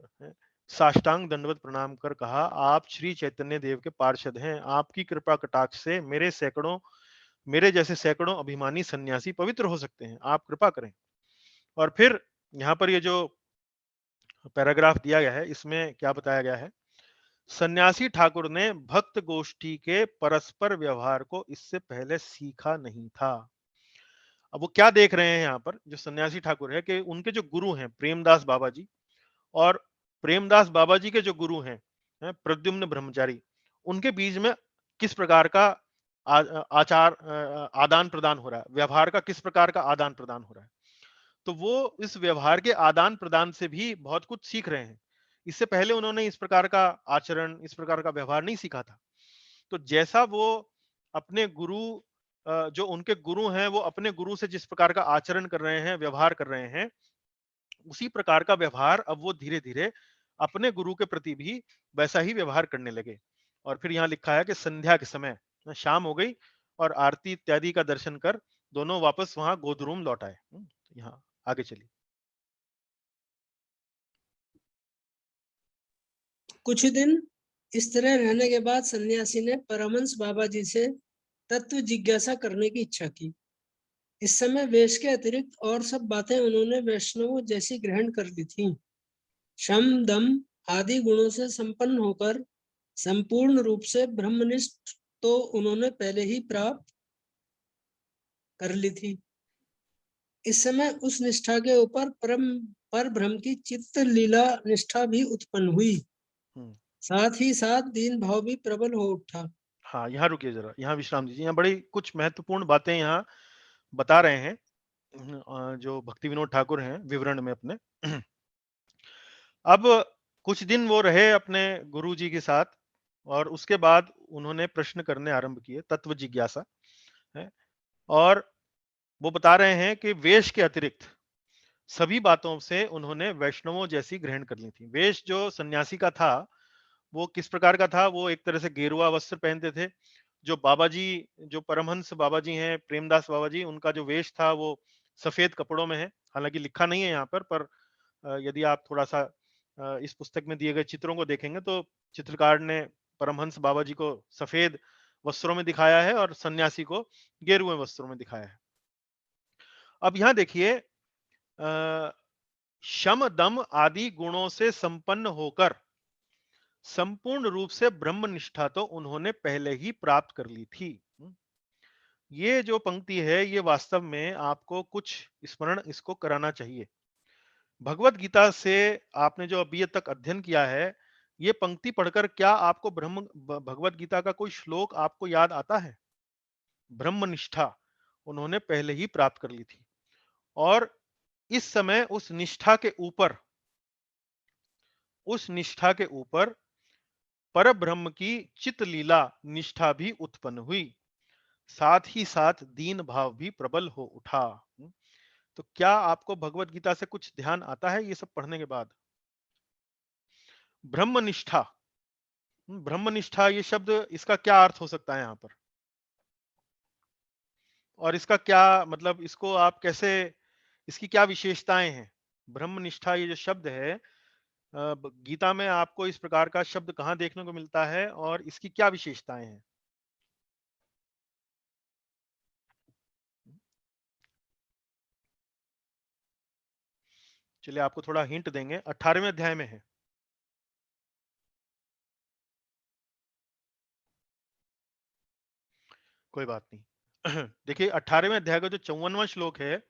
साष्टांग दंडवत प्रणाम कर कहा, आप श्री चैतन्य देव के पार्षद हैं, आपकी कृपा कटाक्ष से मेरे जैसे सैकड़ों अभिमानी सन्यासी पवित्र हो सकते हैं, आप कृपा करें। और फिर यहाँ पर ये जो पैराग्राफ दिया गया है इसमें क्या बताया गया है? सन्यासी ठाकुर ने भक्त गोष्ठी के परस्पर व्यवहार को इससे पहले सीखा नहीं था। अब वो क्या देख रहे हैं यहाँ पर जो सन्यासी ठाकुर है कि उनके जो गुरु हैं प्रेमदास बाबा जी, और प्रेमदास बाबा जी के जो गुरु हैं प्रद्युम्न ब्रह्मचारी, उनके बीच में किस प्रकार का आचार आदान प्रदान हो रहा है, व्यवहार का किस प्रकार का आदान प्रदान हो रहा है। तो वो इस व्यवहार के आदान प्रदान से भी बहुत कुछ सीख रहे हैं। इससे पहले उन्होंने इस प्रकार का आचरण, इस प्रकार का व्यवहार नहीं सीखा था। तो जैसा वो अपने गुरु जो उनके गुरु हैं वो अपने गुरु से जिस प्रकार का आचरण कर रहे हैं, व्यवहार कर रहे हैं, उसी प्रकार का व्यवहार अब वो धीरे धीरे अपने गुरु के प्रति भी वैसा ही व्यवहार करने लगे। और फिर यहाँ लिखा है कि संध्या के समय शाम हो गई और आरती इत्यादि का दर्शन कर दोनों वापस वहां गोदरूम लौट आए। यहाँ आगे चलिए। कुछ दिन इस तरह रहने के बाद सन्यासी ने परमहंस बाबा जी से तत्व जिज्ञासा करने की इच्छा की। इस समय वेश के अतिरिक्त और सब बातें उन्होंने वैष्णवों जैसी ग्रहण कर ली थीं। शम दम आदि गुणों से संपन्न होकर संपूर्ण रूप से ब्रह्मनिष्ठ तो उन्होंने पहले ही प्राप्त कर ली थी। इस समय उस निष्ठा के ऊपर पर ब्रह्म की चित्त लीला निष्ठा भी उत्पन्न हुई। साथ ही साथ दीन भाव भी प्रबल हो उठा। हाँ, यहाँ रुकिए जरा, यहाँ विश्राम दीजिए। यहाँ बड़ी कुछ महत्वपूर्ण बातें यहाँ बता रहे हैं जो भक्ति विनोद ठाकुर हैं विवरण में अपने। अब कुछ दिन वो रहे अपने गुरु जी के साथ और उसके बाद उन्होंने प्रश्न करने आरंभ किए, तत्व जिज्ञासा है। और वो बता रहे हैं कि वेश के अतिरिक्त सभी बातों से उन्होंने वैष्णवों जैसी ग्रहण कर ली थी। वेश जो सन्यासी का था वो किस प्रकार का था? वो एक तरह से गेरुआ वस्त्र पहनते थे। जो बाबा जी, जो परमहंस बाबा जी हैं, प्रेमदास बाबा जी, उनका जो वेश था वो सफेद कपड़ों में है। हालांकि लिखा नहीं है यहाँ पर यदि आप थोड़ा सा इस पुस्तक में दिए गए चित्रों को देखेंगे तो चित्रकार ने परमहंस बाबा जी को सफेद वस्त्रों में दिखाया है और सन्यासी को गेरुए वस्त्रों में दिखाया है। अब यहाँ देखिए, शम दम आदि गुणों से संपन्न होकर संपूर्ण रूप से ब्रह्म निष्ठा तो उन्होंने पहले ही प्राप्त कर ली थी। ये जो पंक्ति है ये वास्तव में आपको कुछ स्मरण इसको कराना चाहिए। भगवत गीता से आपने जो अभी तक अध्ययन किया है, ये पंक्ति पढ़कर क्या आपको भगवत गीता का कोई श्लोक आपको याद आता है? ब्रह्म निष्ठा उन्होंने पहले ही प्राप्त कर ली थी और इस समय उस निष्ठा के ऊपर पर ब्रह्म की चित लीला निष्ठा भी उत्पन्न हुई। साथ ही साथ दीन भाव भी प्रबल हो उठा। तो क्या आपको भगवत गीता से कुछ ध्यान आता है ये सब पढ़ने के बाद? ब्रह्मनिष्ठा, ब्रह्मनिष्ठा ये शब्द, इसका क्या अर्थ हो सकता है यहाँ पर? और इसका क्या मतलब, इसको आप कैसे, इसकी क्या विशेषताएं हैं? ब्रह्मनिष्ठा ये जो शब्द है, गीता में आपको इस प्रकार का शब्द कहाँ देखने को मिलता है और इसकी क्या विशेषताएं हैं? चलिए आपको थोड़ा हिंट देंगे, 18वें अध्याय में है। कोई बात नहीं। देखिए 18वें अध्याय का जो 54वां श्लोक है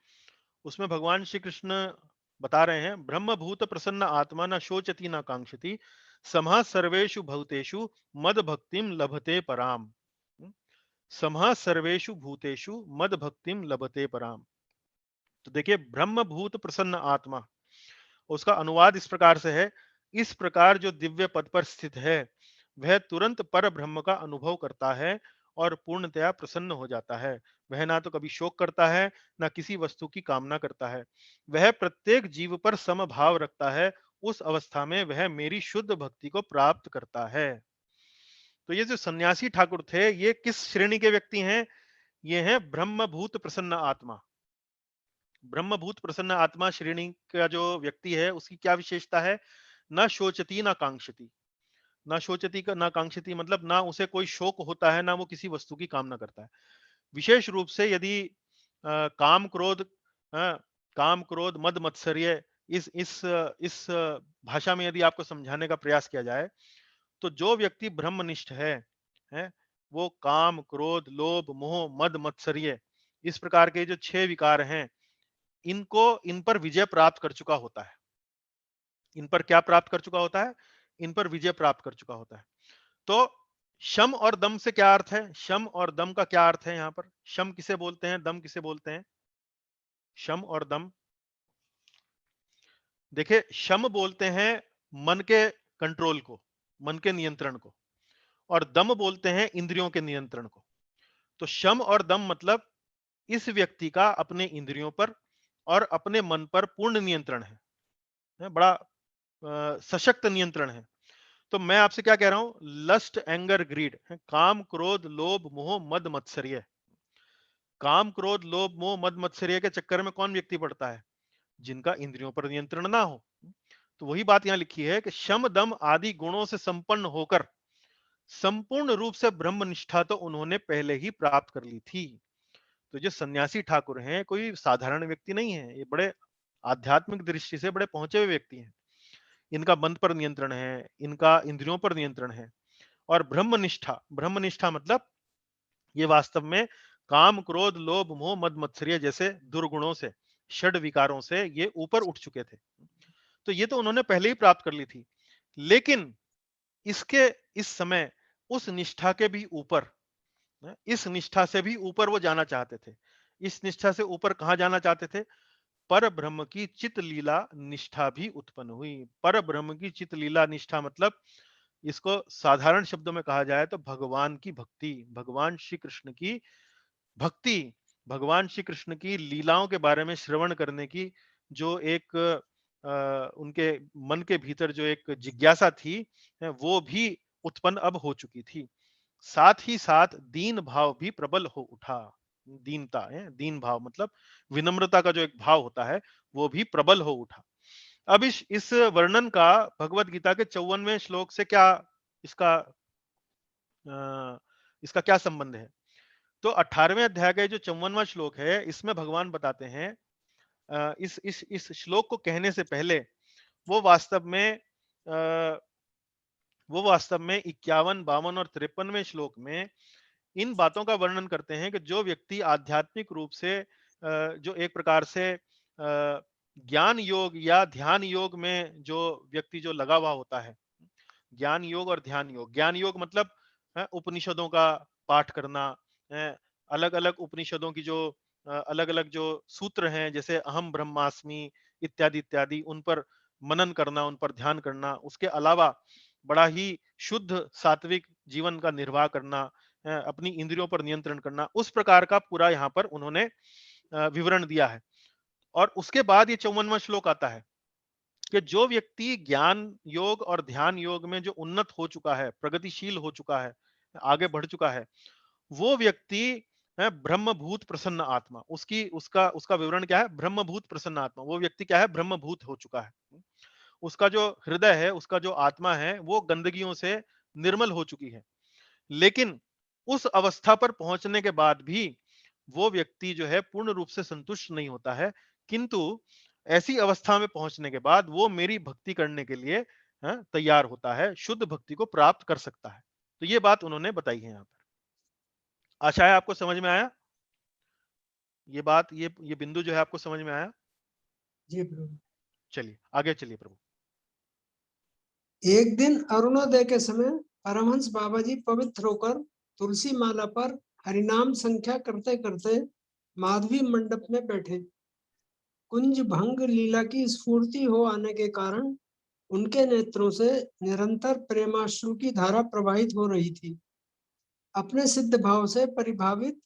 उसमें भगवान श्री कृष्ण बता रहे हैं, ब्रह्म भूत प्रसन्न आत्मा न शोचति न कांक्षति समः सर्वेषु भूतेषु मद भक्तिम लभते पराम। समः सर्वेषु भूतेषु मद भक्तिम लभते पराम। तो देखिए, ब्रह्म भूत प्रसन्न आत्मा, उसका अनुवाद इस प्रकार से है, इस प्रकार जो दिव्य पद पर स्थित है वह तुरंत पर ब्रह्म का अनुभव करता है और पूर्णतया प्रसन्न हो जाता है। वह ना तो कभी शोक करता है, ना किसी वस्तु की कामना करता है। वह प्रत्येक जीव पर समभाव रखता है। उस अवस्था में वह मेरी शुद्ध भक्ति को प्राप्त करता है। तो ये जो सन्यासी ठाकुर थे, ये किस श्रेणी के व्यक्ति हैं? ये हैं ब्रह्मभूत प्रसन्न आत्मा। ब्रह्मभूत प्रसन्न आत्मा श्रेणी का जो व्यक्ति है उसकी क्या विशेषता है? न शोचती न कांक्षती। ना शोचती का ना कांक्षती मतलब ना उसे कोई शोक होता है, ना वो किसी वस्तु की कामना करता है। विशेष रूप से यदि काम क्रोध, काम क्रोध मद मत्सर्य, इस भाषा में यदि आपको समझाने का प्रयास किया जाए तो जो व्यक्ति ब्रह्मनिष्ठ है, वो काम क्रोध लोभ मोह मद मत्सर्य इस प्रकार के जो 6 विकार हैं, इन पर विजय प्राप्त कर चुका होता है। इन पर क्या प्राप्त कर चुका होता है? इन पर विजय प्राप्त कर चुका होता है। तो शम और दम से क्या अर्थ है? शम और दम का क्या अर्थ है यहाँ पर? शम किसे बोलते हैं, दम किसे बोलते हैं? शम और दम, देखिए, शम बोलते हैं मन के कंट्रोल को, मन के नियंत्रण को, और दम बोलते हैं इंद्रियों के नियंत्रण को। तो शम और दम मतलब इस व्यक्ति का अपने इंद्रियों पर और अपने मन पर पूर्ण नियंत्रण है, बड़ा सशक्त नियंत्रण है। तो मैं आपसे क्या कह रहा हूं? लस्ट एंगर ग्रीड, काम क्रोध लोभ मोह मद मत्सर्य। काम क्रोध लोभ मोह मद मत्सर्य के चक्कर में कौन व्यक्ति पड़ता है? जिनका इंद्रियों पर नियंत्रण ना हो। तो वही बात यहां लिखी है कि शम दम आदि गुणों से संपन्न होकर संपूर्ण रूप से ब्रह्मनिष्ठा तो उन्होंने पहले ही प्राप्त कर ली थी। तो जो सन्यासी ठाकुर हैं कोई साधारण व्यक्ति नहीं है, ये बड़े आध्यात्मिक दृष्टि से बड़े पहुंचे हुए व्यक्ति हैं। इनका मन पर नियंत्रण है, इनका इंद्रियों पर नियंत्रण है। और ब्रह्मनिष्ठा मतलब ये वास्तव में काम, क्रोध, लोभ, मोह, मद, मत्सर्य जैसे दुर्गुणों से, षड विकारों से ये ऊपर उठ चुके थे। तो ये तो उन्होंने पहले ही प्राप्त कर ली थी। लेकिन इसके इस समय उस निष्ठा के भी ऊपर, इस निष्ठा से भी ऊपर वो जाना चाहते थे। इस निष्ठा से ऊपर कहां जाना चाहते थे? पर ब्रह्म की चित लीला निष्ठा भी उत्पन्न हुई। पर ब्रह्म की चित लीला निष्ठा मतलब इसको साधारण शब्दों में कहा जाए तो भगवान की भक्ति, भगवान श्री कृष्ण की भक्ति, भगवान श्री कृष्ण की लीलाओं के बारे में श्रवण करने की जो एक उनके मन के भीतर जो एक जिज्ञासा थी, वो भी उत्पन्न अब हो चुकी थी। साथ ही साथ दीन भाव भी प्रबल हो उठा। दीनता है, दीन भाव मतलब विनम्रता का जो एक भाव होता है वो भी प्रबल हो उठा। अब इस वर्णन का भगवत गीता के 54वें श्लोक से क्या इसका इसका क्या संबंध है? तो 18वें अध्याय का जो 54वां श्लोक है इसमें भगवान बताते हैं, इस श्लोक को कहने से पहले वो वास्तव में अ, वो वास्तव में 51, 52 और 53वें श्लोक में इन बातों का वर्णन करते हैं कि जो व्यक्ति आध्यात्मिक रूप से जो एक प्रकार से ज्ञान योग या ध्यान योग में जो व्यक्ति जो लगा हुआ होता है, ज्ञान योग और ध्यान योग। ज्ञान योग मतलब उपनिषदों का पाठ करना, अलग अलग उपनिषदों की जो अलग अलग जो सूत्र हैं जैसे अहम ब्रह्मास्मि इत्यादि इत्यादि, उन पर मनन करना, उन पर ध्यान करना। उसके अलावा बड़ा ही शुद्ध सात्विक जीवन का निर्वाह करना, अपनी इंद्रियों पर नियंत्रण करना, उस प्रकार का पूरा यहाँ पर उन्होंने विवरण दिया है। और उसके बाद ये 54वां श्लोक आता है कि जो व्यक्ति ज्ञान योग और ध्यान योग में जो उन्नत हो चुका है, प्रगतिशील हो चुका है, आगे बढ़ चुका है, वो व्यक्ति है ब्रह्मभूत प्रसन्न आत्मा। उसकी उसका उसका विवरण क्या है? ब्रह्मभूत प्रसन्न आत्मा। वो व्यक्ति क्या है? ब्रह्मभूत हो चुका है। उसका जो हृदय है, उसका जो आत्मा है, वो गंदगियों से निर्मल हो चुकी है। लेकिन उस अवस्था पर पहुंचने के बाद भी वो व्यक्ति जो है पूर्ण रूप से संतुष्ट नहीं होता है, किंतु ऐसी अवस्था में पहुंचने के बाद वो मेरी भक्ति करने के लिए तैयार होता है, शुद्ध भक्ति को प्राप्त कर सकता है। तो ये बात उन्होंने बताई है यहाँ पर। आशा है आपको समझ में आया ये बात, ये बिंदु जो है आपको समझ में आया? जी प्रभु। चलिए आगे चलिए प्रभु। एक दिन अरुणोदय के समय परमहंस बाबा जी पवित्र होकर तुलसी माला पर हरिनाम संख्या करते करते माधवी मंडप में बैठे। कुंज भंग लीला की स्फूर्ति हो आने के कारण उनके नेत्रों से निरंतर प्रेमाश्रु की धारा प्रवाहित हो रही थी। अपने सिद्ध भाव से परिभावित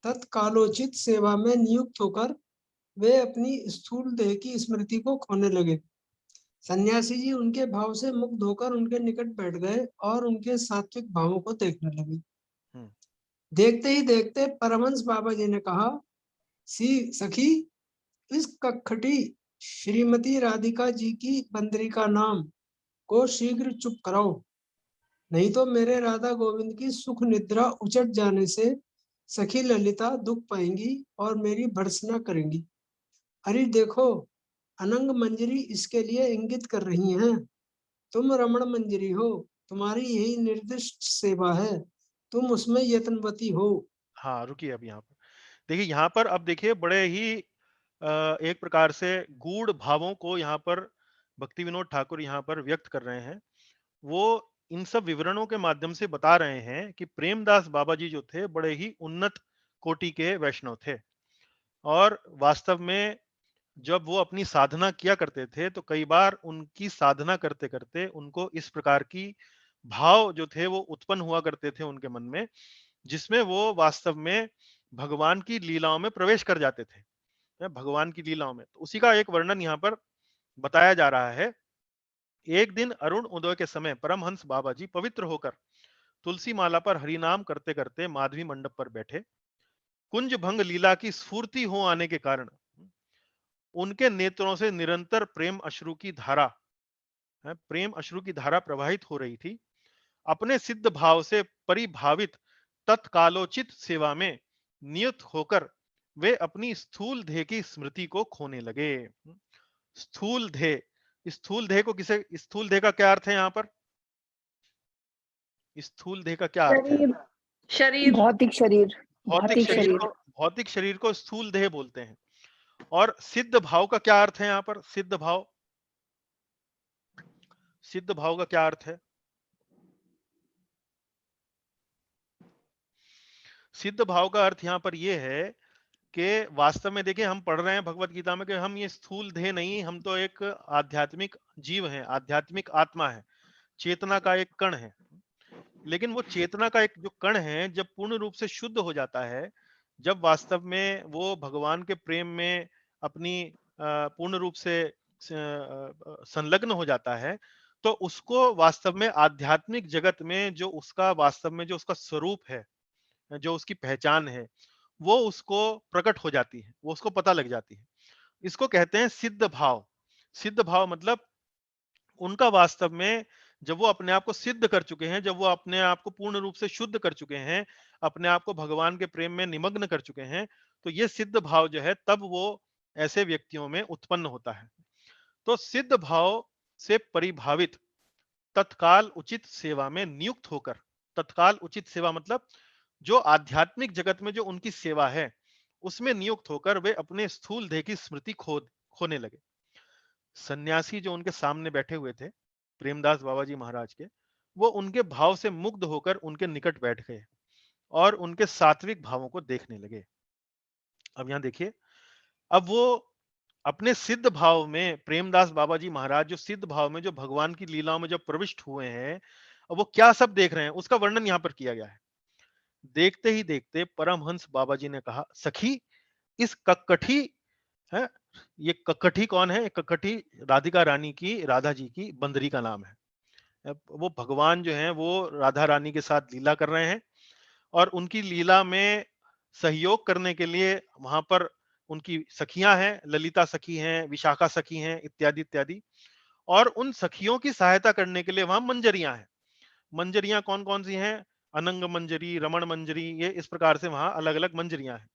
तत्कालोचित सेवा में नियुक्त होकर वे अपनी स्थूल देह की स्मृति को खोने लगे। सन्यासी जी उनके भाव से मुग्ध होकर उनके निकट बैठ गए और उनके सात्विक भावों को देखने लगे। देखते ही देखते परमहंस बाबा जी ने कहा, सी सखी, इस कखटी श्रीमती राधिका जी की बंदरी का नाम को शीघ्र चुप कराओ, नहीं तो मेरे राधा गोविंद की सुख निद्रा उचट जाने से सखी ललिता दुख पाएंगी और मेरी भर्त्सना करेंगी। अरे देखो, अनंग मंजरी इसके लिए इंगित कर रही हैं। तुम रमण मंजरी हो, तुम्हारी यही निर्दिष्ट सेवा है, तुम उसमें यत्नवती हो। हाँ रुकिए अब यहाँ पर देखिए, यहाँ पर अब देखिए बड़े ही एक प्रकार से गूढ़ भावों को यहाँ पर भक्ति विनोद ठाकुर यहाँ पर व्यक्त कर रहे हैं। वो इन सब विवरणों के माध्यम से बता रहे हैं कि प्रेमदास बाबा जी जो थे बड़े ही उन्नत कोटि के वैष्णव थे, और वास्तव में जब वो अपनी साधना किया करते थे तो कई बार उनकी साधना करते करते उनको इस प्रकार की भाव जो थे वो उत्पन्न हुआ करते थे उनके मन में, जिसमें वो वास्तव में भगवान की लीलाओं में प्रवेश कर जाते थे, भगवान की लीलाओं में। तो उसी का एक वर्णन यहाँ पर बताया जा रहा है। एक दिन अरुण उदय के समय परमहंस बाबा जी पवित्र होकर तुलसी माला पर हरिनाम करते करते माधवी मंडप पर बैठे। कुंज भंग लीला की स्फूर्ति हो आने के कारण उनके नेत्रों से निरंतर प्रेम अश्रु की धारा प्रवाहित हो रही थी। अपने सिद्ध भाव से परिभावित तत्कालोचित सेवा में नियुक्त होकर वे अपनी स्थूल देह की स्मृति को खोने लगे। स्थूल देह, स्थूल देह को किसे, स्थूल देह का क्या अर्थ है यहाँ पर? स्थूल देह का क्या अर्थ है? शरीर, शरीर, भौतिक शरीर, भौतिक भौतिक शरीर शरीर। को, भौतिक शरीर को स्थूल देह बोलते हैं। और सिद्ध भाव का क्या अर्थ है यहाँ पर? सिद्ध भाव, सिद्ध भाव का क्या अर्थ है? सिद्ध भाव का अर्थ यहाँ पर यह है कि वास्तव में देखिए, हम पढ़ रहे हैं भगवत गीता में कि हम ये स्थूल देह नहीं, हम तो एक आध्यात्मिक जीव हैं, आध्यात्मिक आत्मा है, चेतना का एक कण है। लेकिन वो चेतना का एक जो कण है, जब पूर्ण रूप से शुद्ध हो जाता है, जब वास्तव में वो भगवान के प्रेम में अपनी पूर्ण रूप से संलग्न हो जाता है, तो उसको वास्तव में आध्यात्मिक जगत में जो उसका वास्तव में जो उसका स्वरूप है, जो उसकी पहचान है, वो उसको प्रकट हो जाती है, वो उसको पता लग जाती है। इसको कहते हैं सिद्ध भाव। सिद्ध भाव मतलब उनका वास्तव में जब वो अपने आप को सिद्ध कर चुके हैं, जब वो अपने आप को पूर्ण रूप से शुद्ध कर चुके हैं, अपने आप को भगवान के प्रेम में निमग्न कर चुके हैं, तो ये सिद्ध भाव जो है तब वो ऐसे व्यक्तियों में उत्पन्न होता है। तो सिद्ध भाव से परिभावित तत्काल उचित सेवा में नियुक्त होकर, तत्काल उचित सेवा मतलब जो आध्यात्मिक जगत में जो उनकी सेवा है उसमें नियुक्त होकर वे अपने स्थूल देह की स्मृति खोने लगे। सन्यासी जो उनके सामने बैठे हुए थे, प्रेमदास बाबा जी महाराज के, वो उनके भाव से मुग्ध होकर उनके निकट बैठ गए और उनके सात्विक भावों को देखने लगे। अब यहां देखिए, अब वो अपने सिद्ध भाव में, प्रेमदास बाबा जी महाराज जो सिद्ध भाव में, जो भगवान की लीलाओं में जब प्रविष्ट हुए हैं, अब वो क्या सब देख रहे हैं उसका वर्णन यहां पर किया गया है। देखते ही देखते परमहंस बाबा जी ने कहा, सखी इस कक्कठी है, ये कक्कठी कौन है? कक्कठी राधिका रानी की, राधा जी की बंदरी का नाम है। अब वो भगवान जो हैं वो राधा रानी के साथ लीला कर रहे हैं और उनकी लीला में सहयोग करने के लिए वहां पर उनकी सखियां हैं, ललिता सखी हैं, विशाखा सखी हैं, इत्यादि इत्यादि। और उन सखियों की सहायता करने के लिए वहां मंजरियां हैं। मंजरियां कौन कौन सी हैं? अनंग मंजरी, रमण मंजरी, ये इस प्रकार से वहां अलग अलग मंजरियां हैं।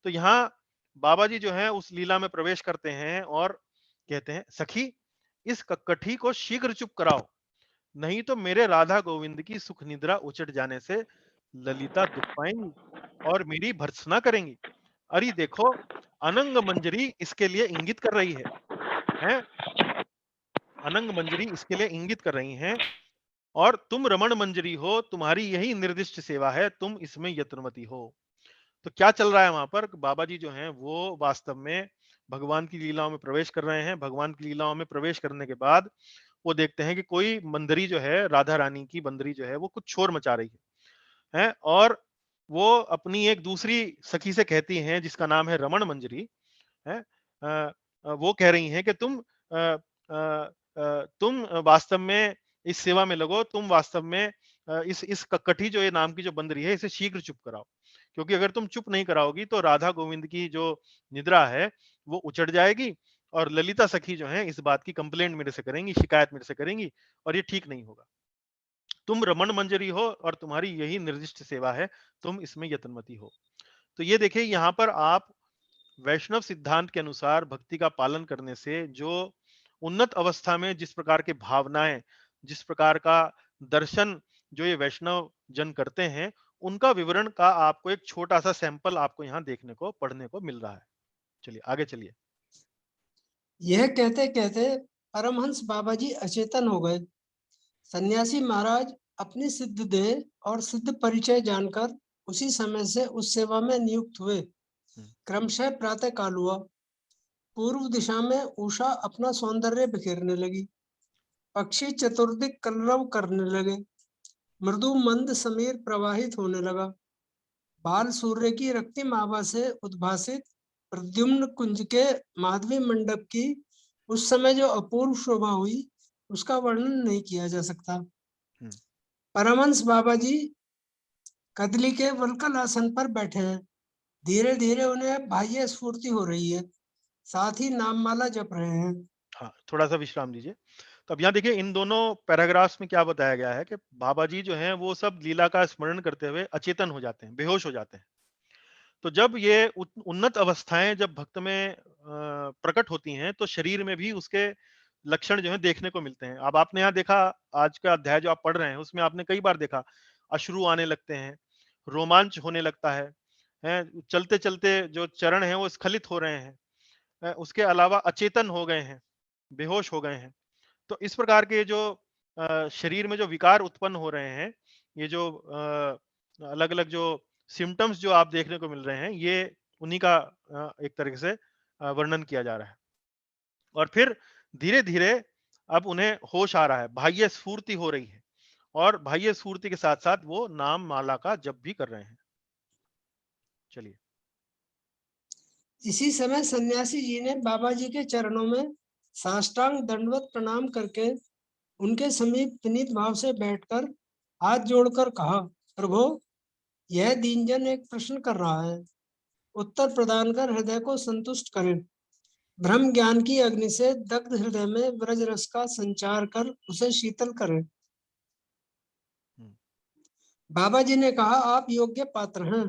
तो यहाँ बाबा जी जो है उस लीला में प्रवेश करते हैं और कहते हैं, सखी इस कक्कठी को शीघ्र चुप कराओ, नहीं तो मेरे राधा गोविंद की सुख निद्रा उचट जाने से ललिता दुख पाएंगी और मेरी भर्त्सना करेंगी। अरे देखो, अनंग मंजरी इसके लिए इंगित कर रही है? अनंग मंजरी इसके लिए इंगित कर रही हैं और तुम रमण मंजरी हो, तुम्हारी यही निर्दिष्ट सेवा है, तुम इसमें यत्नवती हो। तो क्या चल रहा है वहां पर? बाबा जी जो हैं वो वास्तव में भगवान की लीलाओं में प्रवेश कर रहे हैं। भगवान की लीलाओं में प्रवेश करने के बाद वो देखते हैं कि कोई बंदरी जो है, राधा रानी की बंदरी जो है, वो कुछ शोर मचा रही है और वो अपनी एक दूसरी सखी से कहती हैं जिसका नाम है रमण मंजरी है, वो कह रही हैं कि तुम वास्तव में इस सेवा में लगो, तुम वास्तव में इस कक्कठी जो ये नाम की जो बंदरी है इसे शीघ्र चुप कराओ, क्योंकि अगर तुम चुप नहीं कराओगी तो राधा गोविंद की जो निद्रा है वो उचट जाएगी और ललिता सखी जो है इस बात की कंप्लेंट मेरे से करेंगी, शिकायत मेरे से करेंगी और ये ठीक नहीं होगा। तुम रमण मंजरी हो और तुम्हारी यही निर्दिष्ट सेवा है, तुम इसमें यत्नवती हो। तो ये देखिए, यहाँ पर आप वैष्णव सिद्धांत के अनुसार भक्ति का पालन करने से जो उन्नत अवस्था में जिस प्रकार के भावनाएं, जिस प्रकार का दर्शन जो ये वैष्णव जन करते हैं, उनका विवरण का आपको एक छोटा सा सैंपल आपको यहाँ देखने को, पढ़ने को मिल रहा है। चलिए आगे चलिए। यह कहते कहते परमहंस बाबा जी अचेतन हो गए। सन्यासी महाराज अपनी सिद्ध देह और सिद्ध परिचय जानकर उसी समय से उस सेवा में नियुक्त हुए। क्रमशः प्रातः काल हुआ। पूर्व दिशा में उषा अपना सौंदर्य बिखेरने लगी। पक्षी चतुर्दिक कलरव करने लगे। मृदु मंद समीर प्रवाहित होने लगा। बाल सूर्य की रक्तिम आभा से उद्भासित प्रद्युम्न कुंज के माधवी मंडप की उस समय जो अपूर्व शोभा हुई, उसका वर्णन नहीं किया जा सकता। परमहंस बाबा जी कदली के वलकल आसन पर बैठे हैं। धीरे धीरे उन्हें बाह्य स्फूर्ति हो रही है, साथ ही नाममाला जप रहे हैं। हाँ, थोड़ा सा विश्राम दीजिए। तो अब यहाँ देखिए इन दोनों पैराग्राफ्स में क्या बताया गया है कि बाबा जी जो हैं वो सब लीला का स्मरण करते हुए अचेतन हो जाते हैं, बेहोश हो जाते हैं। तो जब ये उन्नत अवस्थाएं जब भक्त में प्रकट होती हैं तो शरीर में भी उसके लक्षण जो है देखने को मिलते हैं। अब आपने यहाँ देखा, आज का अध्याय जो आप पढ़ रहे हैं उसमें आपने कई बार देखा अश्रु आने लगते हैं, रोमांच होने लगता है, चलते चलते जो चरण हैं वो स्खलित हो रहे हैं, उसके अलावा अचेतन हो गए हैं, बेहोश हो गए हैं। तो इस प्रकार के जो शरीर में जो विकार उत्पन्न हो रहे हैं, ये जो अलग अलग जो सिम्टम्स जो आप देखने को मिल रहे हैं, ये उन्हीं का एक तरीके से वर्णन किया जा रहा है। और फिर धीरे धीरे अब उन्हें होश आ रहा है, बाह्य स्फूर्ति हो रही है, और बाह्य स्फूर्ति के साथ साथ वो नाम माला का जप भी कर रहे हैं। चलिए। इसी समय सन्यासी जी ने बाबा जी के चरणों में साष्टांग दंडवत प्रणाम करके उनके समीप विनीत भाव से बैठकर हाथ जोड़कर कहा, प्रभु, यह दीनजन एक प्रश्न कर रहा है, उत्तर प्रदान कर हृदय को संतुष्ट करें। ब्रह्म ज्ञान की अग्नि से दग्ध हृदय में ब्रज रस का संचार कर उसे शीतल करें। बाबा जी ने कहा, आप योग्य पात्र हैं,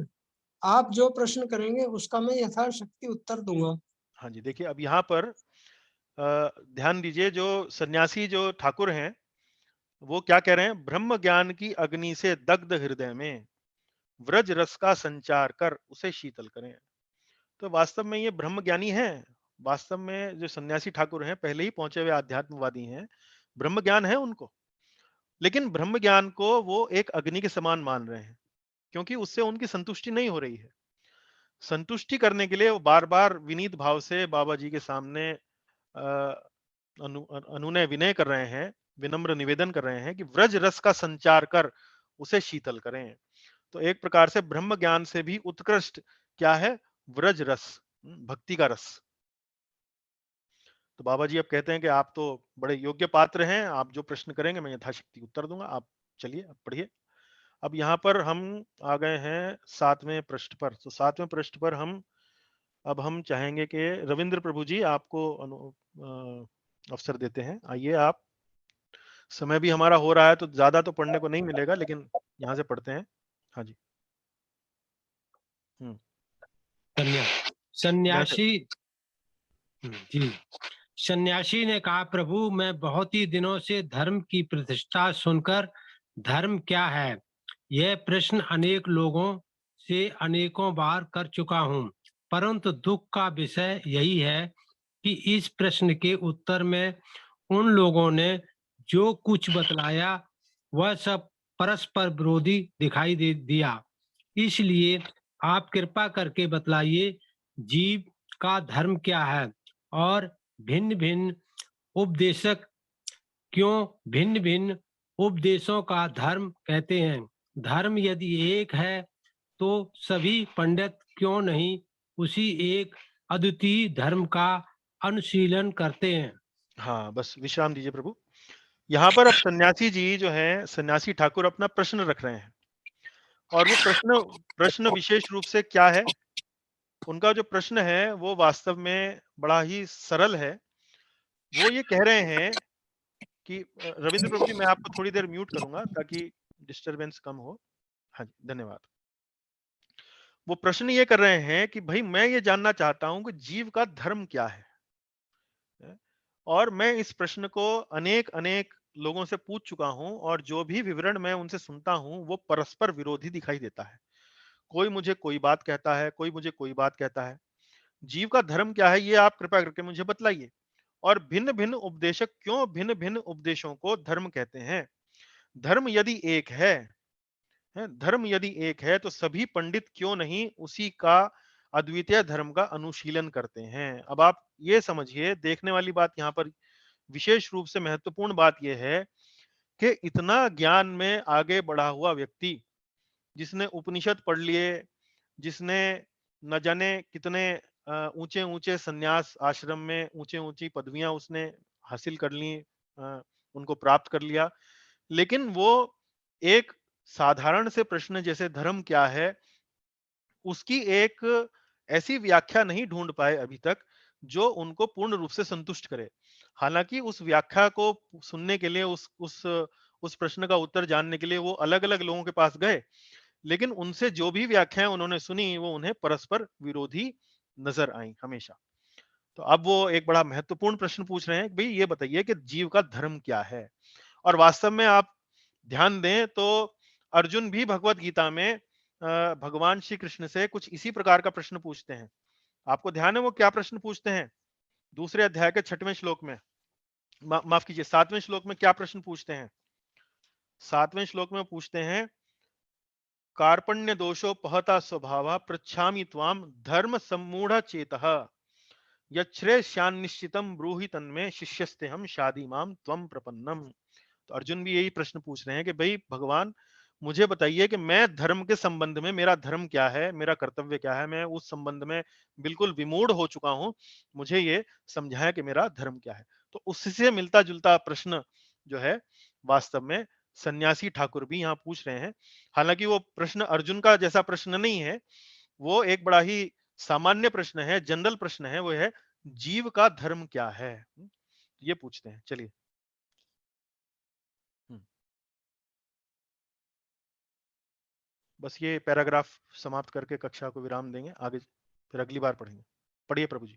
आप जो प्रश्न करेंगे उसका मैं यथाशक्ति उत्तर दूंगा। हाँ जी, देखिए अब यहाँ पर ध्यान दीजिए, जो सन्यासी जो ठाकुर हैं वो क्या कह रहे हैं, ब्रह्म ज्ञान की अग्नि से दग्ध हृदय में व्रज रस का संचार कर उसे शीतल करें। तो वास्तव में ये ब्रह्म ज्ञानी हैं, वास्तव में जो सन्यासी ठाकुर हैं पहले ही पहुंचे हुए आध्यात्मवादी हैं, ब्रह्म ज्ञान है उनको, लेकिन ब्रह्म ज्ञान को वो एक अग्नि के समान मान रहे हैं, क्योंकि उससे उनकी संतुष्टि नहीं हो रही है। संतुष्टि करने के लिए वो बार बार विनीत भाव से बाबा जी के सामने अनुनय विनय कर रहे हैं, विनम्र निवेदन कर रहे हैं कि व्रज रस का संचार कर उसे शीतल करें। तो एक प्रकार से ब्रह्म ज्ञान से भी उत्कृष्ट क्या है, व्रज रस, भक्ति का रस। तो बाबा जी अब कहते हैं कि आप तो बड़े योग्य पात्र हैं, आप जो प्रश्न करेंगे मैं यथाशक्ति उत्तर दूंगा। आप चलिए अब पढ़िए। अब यहाँ पर हम आ गए हैं 7वें पृष्ठ पर। तो 7वें पृष्ठ पर हम चाहेंगे कि रविंद्र प्रभु जी आपको अवसर देते हैं। आइए आप, समय भी हमारा हो रहा है तो ज्यादा तो पढ़ने को नहीं मिलेगा, लेकिन यहाँ से पढ़ते हैं। हाँ जी। सन्यासी जी, सन्यासी ने कहा, प्रभु, मैं बहुत ही दिनों से धर्म की प्रतिष्ठा सुनकर धर्म क्या है यह प्रश्न अनेक लोगों से अनेकों बार कर चुका हूँ, परंतु दुख का विषय यही है कि इस प्रश्न के उत्तर में उन लोगों ने जो कुछ बतलाया वह सब परस्पर विरोधी दिखाई दिया। इसलिए आप कृपा करके बतलाइए, जीव का धर्म क्या है और भिन्न भिन्न उपदेशक क्यों भिन्न भिन्न उपदेशों का धर्म कहते हैं। धर्म यदि एक है तो सभी पंडित क्यों नहीं उसी एक अद्वितीय धर्म का अनुशीलन करते हैं। हाँ, बस विश्राम दीजिए प्रभु। यहाँ पर अब सन्यासी जी जो हैं, सन्यासी ठाकुर अपना प्रश्न रख रहे हैं, और वो प्रश्न विशेष रूप से क्या है, उनका जो प्रश्न है वो वास्तव में बड़ा ही सरल है। वो ये कह रहे हैं कि रविंद्र प्रभु जी, मैं आपको थोड़ी देर म्यूट करूंगा ताकि डिस्टरबेंस कम हो। हाँ जी, धन्यवाद। वो प्रश्न ये कर रहे हैं कि भाई मैं ये जानना चाहता हूं कि जीव का धर्म क्या है, और मैं इस प्रश्न को अनेक अनेक लोगों से पूछ चुका हूं, और जो भी विवरण मैं उनसे सुनता हूं वो परस्पर विरोधी दिखाई देता है। कोई मुझे कोई बात कहता है, कोई मुझे कोई बात कहता है। जीव का धर्म क्या है ये आप कृपया करके मुझे बतलाइए, और भिन्न भिन्न उपदेशक क्यों भिन्न भिन्न उपदेशों को धर्म कहते हैं। धर्म यदि एक है, धर्म यदि एक है तो सभी पंडित क्यों नहीं उसी का अद्वितीय धर्म का अनुशीलन करते हैं। अब आप ये समझिए, देखने वाली बात यहाँ पर विशेष रूप से महत्वपूर्ण बात यह है कि इतना ज्ञान में आगे बढ़ा हुआ व्यक्ति, जिसने उपनिषद पढ़ लिए, जिसने न जाने कितने ऊंचे ऊंचे संन्यास आश्रम में ऊंचे ऊंची पदवियां उसने हासिल कर ली, उनको प्राप्त कर लिया, लेकिन वो एक साधारण से प्रश्न जैसे धर्म क्या है उसकी एक ऐसी व्याख्या नहीं ढूंढ पाए अभी तक जो उनको पूर्ण रूप से संतुष्ट करे। हालांकि उस व्याख्या को सुनने के लिए, उस प्रश्न का उत्तर जानने के लिए वो अलग अलग लोगों के पास गए, लेकिन उनसे जो भी व्याख्याएं उन्होंने सुनी वो उन्हें परस्पर विरोधी नजर आई हमेशा। तो अब वो एक बड़ा महत्वपूर्ण प्रश्न पूछ रहे हैं, भाई ये बताइए कि जीव का धर्म क्या है। और वास्तव में आप ध्यान दें तो अर्जुन भी भगवत गीता में भगवान श्री कृष्ण से कुछ इसी प्रकार का प्रश्न पूछते हैं। आपको ध्यान है वो क्या प्रश्न पूछते हैं? दूसरे अध्याय के 6वें श्लोक में, माफ कीजिए 7वें श्लोक में क्या प्रश्न पूछते हैं? 7वें श्लोक में पूछते हैं, कार्पण्य दोषो पहता स्वभाव पृच्छामि त्वाम धर्म सम्मूढ़ चेतः यच्छ्रेष्यान्निश्चितम ब्रूहि तन्मे शिष्यस्ते हम शादी माम त्वम प्रपन्नम। तो अर्जुन भी यही प्रश्न पूछ रहे हैं कि भाई भगवान मुझे बताइए कि मैं धर्म के संबंध में, मेरा धर्म क्या है, मेरा कर्तव्य क्या है, मैं उस संबंध में बिल्कुल विमूढ़ हो चुका हूं, मुझे ये समझाया कि मेरा धर्म क्या है। तो उससे मिलता जुलता प्रश्न जो है वास्तव में सन्यासी ठाकुर भी यहाँ पूछ रहे हैं। हालांकि वो प्रश्न अर्जुन का जैसा प्रश्न नहीं है, वो एक बड़ा ही सामान्य प्रश्न है, जनरल प्रश्न है, वो है जीव का धर्म क्या है, ये पूछते हैं। चलिए बस ये पैराग्राफ समाप्त करके कक्षा को विराम देंगे, आगे फिर अगली बार पढ़ेंगे। पढ़िए प्रभु जी,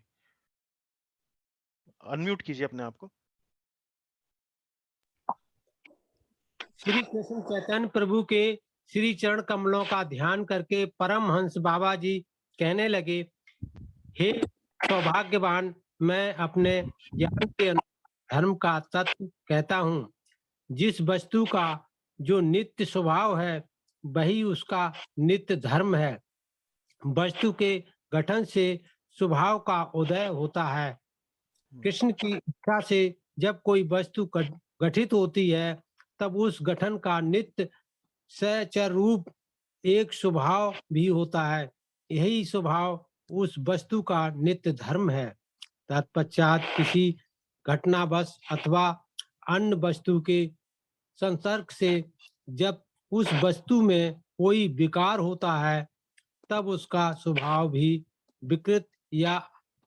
अनम्यूट कीजिए अपने आप को। श्री कृष्ण चैतन्य प्रभु के श्री चरण कमलों का ध्यान करके परमहंस बाबा जी कहने लगे, हे सौभाग्यवान, मैं अपने ज्ञान के धर्म का तत्व कहता हूँ। जिस वस्तु का जो नित्य स्वभाव है वही उसका नित्य धर्म है। वस्तु के गठन से स्वभाव का उदय होता है। कृष्ण की इच्छा से जब कोई वस्तु गठित होती है तब उस गठन का नित्य सचर रूप एक स्वभाव भी होता है। यही स्वभाव उस वस्तु का नित्य धर्म है। तत्पश्चात किसी घटनावश अथवा अन्य वस्तु के संसर्ग से जब उस वस्तु में कोई विकार होता है तब उसका स्वभाव भी विकृत या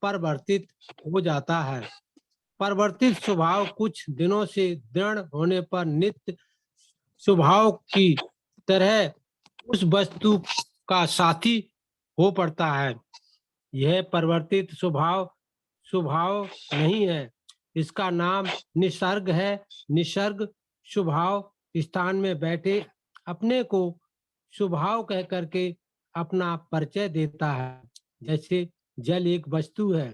परिवर्तित हो जाता है। परिवर्तित स्वभाव कुछ दिनों से दृढ़ होने पर नित्य स्वभाव की तरह उस वस्तु का साथी हो पड़ता है। यह परिवर्तित स्वभाव नहीं है, इसका नाम निसर्ग है। निसर्ग स्वभाव स्थान में बैठे अपने को स्वभाव कह करके अपना परिचय देता है। जैसे जल एक वस्तु है,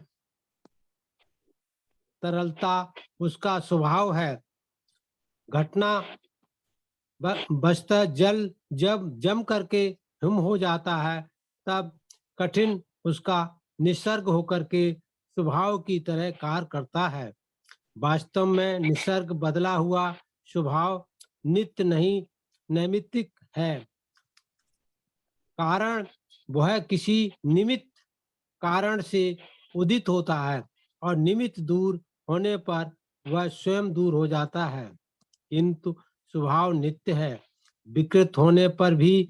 तरलता उसका स्वभाव है। घटना बसता जल जब जम करके हिम हो जाता है तब कठिन उसका निसर्ग होकर के स्वभाव की तरह कार्य करता है। वास्तव में निसर्ग बदला हुआ स्वभाव नित्य नहीं, नैमित्तिक है। कारण वह किसी निमित्त कारण से उदित होता है और निमित्त दूर होने पर वह स्वयं दूर हो जाता है। किंतु स्वभाव नित्य है। विकृत होने पर भी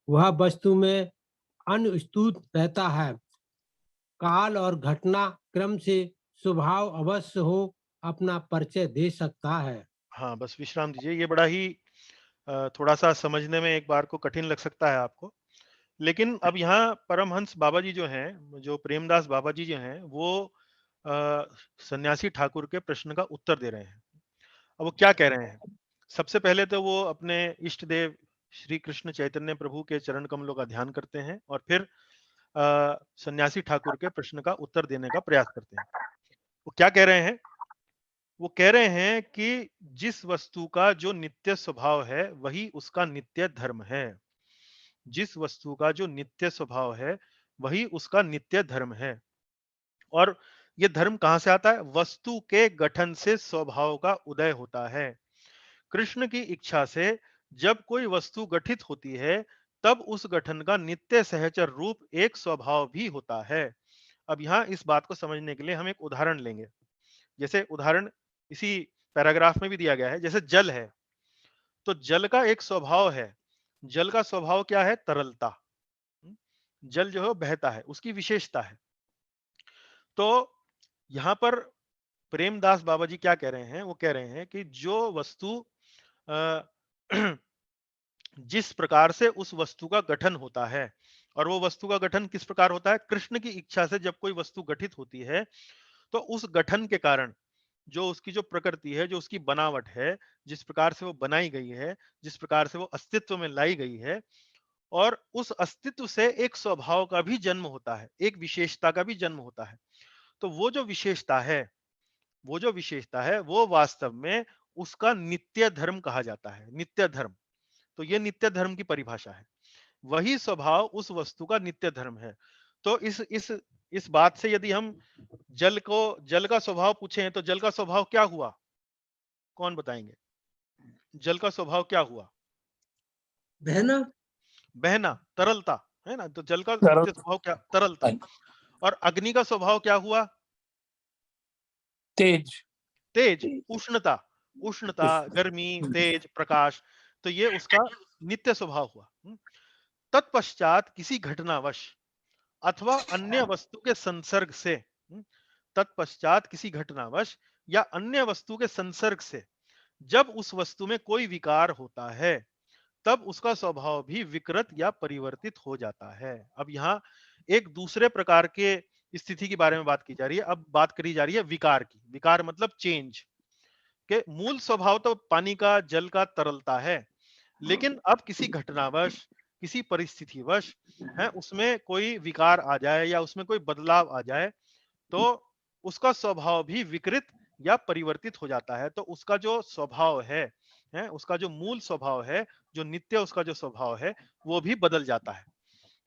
वह वस्तु में अनुस्तुत रहता है। काल और घटना क्रम से स्वभाव अवश्य हो अपना परिचय दे सकता है। हाँ बस विश्राम दीजिए, ये बड़ा ही थोड़ा सा समझने में एक बार को कठिन लग सकता है आपको, लेकिन अब यहाँ परमहंस बाबा जी जो हैं, जो प्रेमदास बाबा जी जो हैं, वो सन्यासी ठाकुर के प्रश्न का उत्तर दे रहे हैं। अब वो क्या कह रहे हैं? सबसे पहले तो वो अपने इष्ट देव श्री कृष्ण चैतन्य प्रभु के चरण कमलों का ध्यान करते हैं और फिर सन्यासी ठाकुर के प्रश्न का उत्तर देने का प्रयास करते हैं। वो क्या कह रहे हैं? वो कह रहे हैं कि जिस वस्तु का जो नित्य स्वभाव है वही उसका नित्य धर्म है। जिस वस्तु का जो नित्य स्वभाव है वही उसका नित्य धर्म है। और ये धर्म कहां से आता है? वस्तु के गठन से स्वभाव का उदय होता है। कृष्ण की इच्छा से जब कोई वस्तु गठित होती है तब उस गठन का नित्य सहचर रूप एक स्वभाव भी होता है। अब यहां इस बात को समझने के लिए हम एक उदाहरण लेंगे। जैसे उदाहरण इसी पैराग्राफ में भी दिया गया है, जैसे जल है, तो जल का एक स्वभाव है। जल का स्वभाव क्या है? तरलता। जल जो है बहता है, उसकी विशेषता है। तो यहां पर प्रेमदास बाबा जी क्या कह रहे हैं? वो कह रहे हैं कि जो वस्तु अ, जिस प्रकार से उस वस्तु का गठन होता है, और वो वस्तु का गठन किस प्रकार होता है? कृष्ण की इच्छा से जब कोई वस्तु गठित होती है, तो उस गठन के कारण जो उसकी जो प्रकृति है, जो उसकी बनावट है, जिस प्रकार से वो बनाई गई है, जिस प्रकार से वो अस्तित्व में लाई गई है, और उस अस्तित्व से एक स्वभाव का भी जन्म होता है, एक विशेषता का भी जन्म होता है। तो वो जो विशेषता है, वो वास्तव में उसका नित्य धर्म कहा जाता है, नित्य धर्म। तो ये नित्य धर्म की परिभाषा है। वही स्वभाव उस वस्तु का नित्य धर्म है। तो इस बात से यदि हम जल का स्वभाव पूछें, तो जल का स्वभाव क्या हुआ? कौन बताएंगे? जल का स्वभाव क्या हुआ? बहना। बहना, तरलता, है ना? तो जल का तरल नित्य स्वभाव क्या? तरलता। और अग्नि का स्वभाव क्या हुआ? तेज तेज, उष्णता, उष्णता, गर्मी, तेज, प्रकाश। तो ये उसका नित्य स्वभाव हुआ। तत्पश्चात किसी घटनावश अथवा अन्य वस्तु के संसर्ग से, तत्पश्चात किसी घटनावश या अन्य वस्तु के संसर्ग से जब उस वस्तु में कोई विकार होता है, तब उसका स्वभाव भी विकृत या परिवर्तित हो जाता है। अब यहाँ एक दूसरे प्रकार के स्थिति के बारे में बात की जा रही है। अब बात करी जा रही है विकार की। विकार मतलब चेंज। के मूल स्वभाव तो पानी का, जल का तरलता है, लेकिन अब किसी घटनावश, किसी परिस्थितिवश है, उसमें कोई विकार आ जाए या उसमें कोई बदलाव आ जाए, तो उसका स्वभाव भी विकृत या परिवर्तित हो जाता है। तो उसका जो स्वभाव है, उसका जो मूल स्वभाव है, जो नित्य उसका जो स्वभाव है, वो भी बदल जाता है।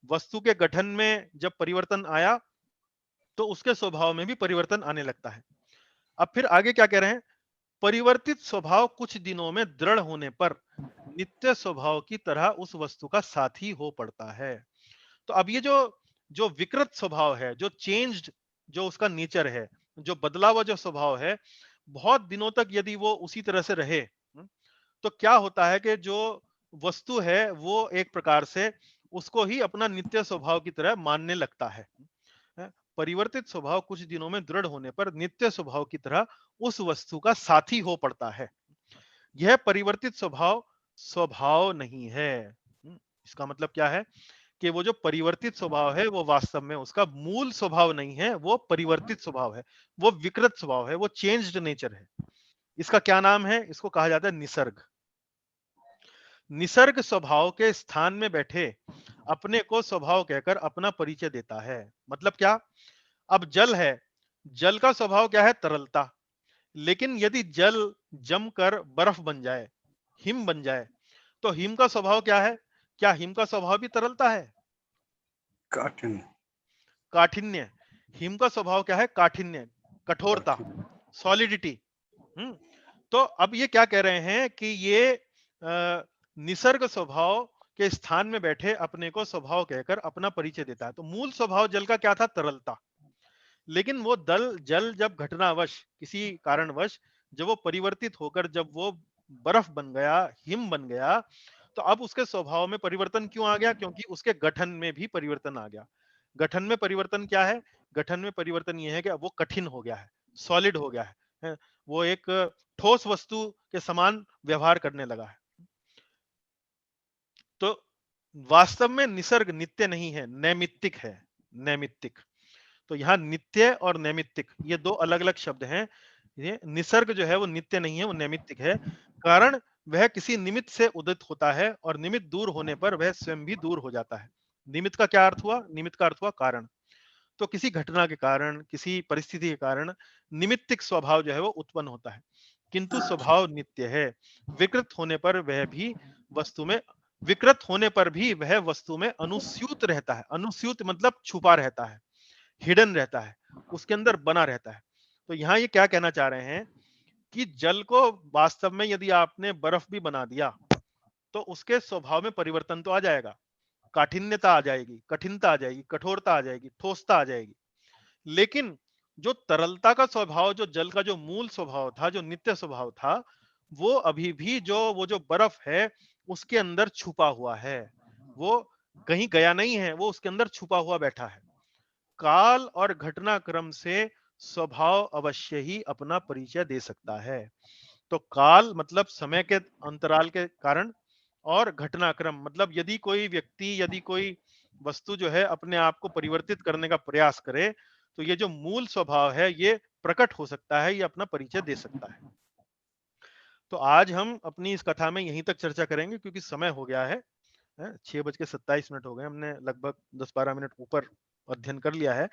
वस्तु के गठन में जब परिवर्तन आया, तो उसके स्वभाव में भी परिवर्तन आने लगता है। अब फिर आगे क्या कह रहे हैं? परिवर्तित स्वभाव कुछ दिनों में दृढ़ होने पर नित्य स्वभाव की तरह उस वस्तु का साथी हो पड़ता है। तो अब ये जो जो विकृत स्वभाव है, जो चेंज्ड, जो उसका नेचर है, जो बदला हुआ जो स्वभाव है, बहुत दिनों तक यदि वो उसी तरह से रहे, तो क्या होता है कि जो वस्तु है वो एक प्रकार से उसको ही अपना नित्य स्वभाव की तरह मानने लगता है। परिवर्तित स्वभाव कुछ दिनों में दृढ़ होने पर नित्य स्वभाव की तरह उस वस्तु का साथी हो पड़ता है। यह परिवर्तित स्वभाव स्वभाव नहीं है। इसका मतलब क्या है? कि वो जो परिवर्तित स्वभाव है, वो वास्तव में उसका मूल स्वभाव नहीं है, वो परिवर्तित स्वभाव है, वो विकृत स्वभाव है, वो चेंज्ड नेचर है। इसका क्या नाम है? इसको कहा जाता है निसर्ग। निसर्ग स्वभाव के स्थान में बैठे अपने को स्वभाव कहकर अपना परिचय देता है। मतलब क्या? अब जल है, जल का स्वभाव क्या है? तरलता। लेकिन यदि जल जमकर बर्फ बन जाए, हिम बन जाए, तो हिम का स्वभाव क्या है? क्या हिम का स्वभाव भी तरलता है? काठिन्य काठिन्य। हिम का स्वभाव क्या है? काठिन्य, कठोरता, सॉलिडिटी। तो अब ये क्या कह रहे हैं कि ये निसर्ग स्वभाव के स्थान में बैठे अपने को स्वभाव कहकर अपना परिचय देता है। तो मूल स्वभाव जल का क्या था? तरलता। लेकिन वो जल जब घटनावश, किसी कारणवश जब वो परिवर्तित होकर जब वो बर्फ बन गया, हिम बन गया, तो अब उसके स्वभाव में परिवर्तन क्यों आ गया? क्योंकि उसके गठन में भी परिवर्तन आ गया। गठन में परिवर्तन क्या है? गठन में परिवर्तन यह है कि अब वो कठिन हो गया है, सॉलिड हो गया है, वो एक ठोस वस्तु के समान व्यवहार करने लगा है। तो वास्तव में निसर्ग नित्य नहीं है, नैमित्तिक है, नैमित्तिक। तो यहाँ नित्य और नैमित्तिक ये दो अलग अलग शब्द हैं। ये निसर्ग जो है वो नित्य नहीं है, वो नैमित्तिक है। कारण वह किसी निमित्त से उदित होता है और निमित्त दूर होने पर वह स्वयं भी दूर हो जाता है। निमित्त का क्या अर्थ हुआ? निमित्त का अर्थ हुआ कारण। तो किसी घटना के कारण, किसी परिस्थिति के कारण निमित्तिक स्वभाव जो है वो उत्पन्न होता है, किंतु स्वभाव नित्य है। विकृत होने पर वह भी वस्तु में विकृत होने पर भी वह वस्तु में अनुस्यूत रहता है। अनुस्यूत मतलब छुपा रहता है, हिडन रहता है, उसके अंदर बना रहता है। तो यहाँ ये क्या कहना चाह रहे हैं कि जल को वास्तव में यदि आपने बर्फ भी बना दिया, तो उसके स्वभाव में परिवर्तन तो आ जाएगा, काठिन्यता आ जाएगी, कठिनता आ जाएगी, कठोरता आ जाएगी, ठोसता आ जाएगी। लेकिन जो तरलता का स्वभाव, जो जल का जो मूल स्वभाव था, जो नित्य स्वभाव था, वो अभी भी वो जो बर्फ है उसके अंदर छुपा हुआ है। वो कहीं गया नहीं है, वो उसके अंदर छुपा हुआ बैठा है। काल और घटनाक्रम से स्वभाव अवश्य ही अपना परिचय दे सकता है। तो काल मतलब समय के अंतराल के कारण, और घटनाक्रम मतलब यदि कोई व्यक्ति, यदि कोई वस्तु जो है अपने आप को परिवर्तित करने का प्रयास करे, तो ये जो मूल स्वभाव है ये प्रकट हो सकता है, ये अपना परिचय दे सकता है। तो आज हम अपनी इस कथा में यहीं तक चर्चा करेंगे, क्योंकि समय हो गया है 6:27 हो गए, हमने लगभग 10-12 मिनट ऊपर अध्ययन कर लिया है।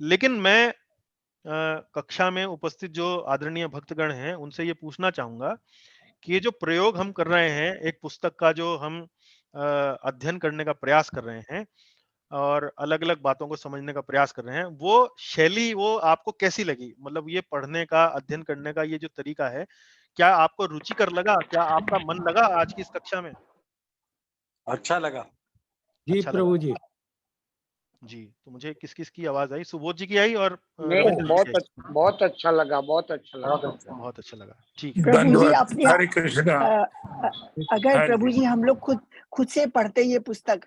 लेकिन मैं कक्षा में उपस्थित जो आदरणीय भक्तगण हैं उनसे ये पूछना चाहूंगा कि ये जो प्रयोग हम कर रहे हैं, एक पुस्तक का जो हम अध्ययन करने का प्रयास कर रहे हैं और अलग-अलग बातों को समझने का प्रयास कर रहे हैं, वो शैली वो आपको कैसी लगी? मतलब ये पढ़ने का, अध्ययन करने का ये जो तरीका है, क्या आपको रुचिकर लगा? क्या आपका मन लगा आज की इस कक्षा में? अच्छा लगा। जी अच्छा प्रभु लगा। जी। जी, तो मुझे किस-किस की आवाज़ आई? सुबोध जी की आई और नहीं, रविंद्र जी की आई। बहुत अच्छा लगा, बहुत अच्छा लगा। बहुत अच्छा लगा। ठीक है। प्रभु जी धन्यवाद। अपने हरे कृष्णा। अगर हाँ प्रभु जी। जी हम लोग खुद से पढ़ते ये पुस्तक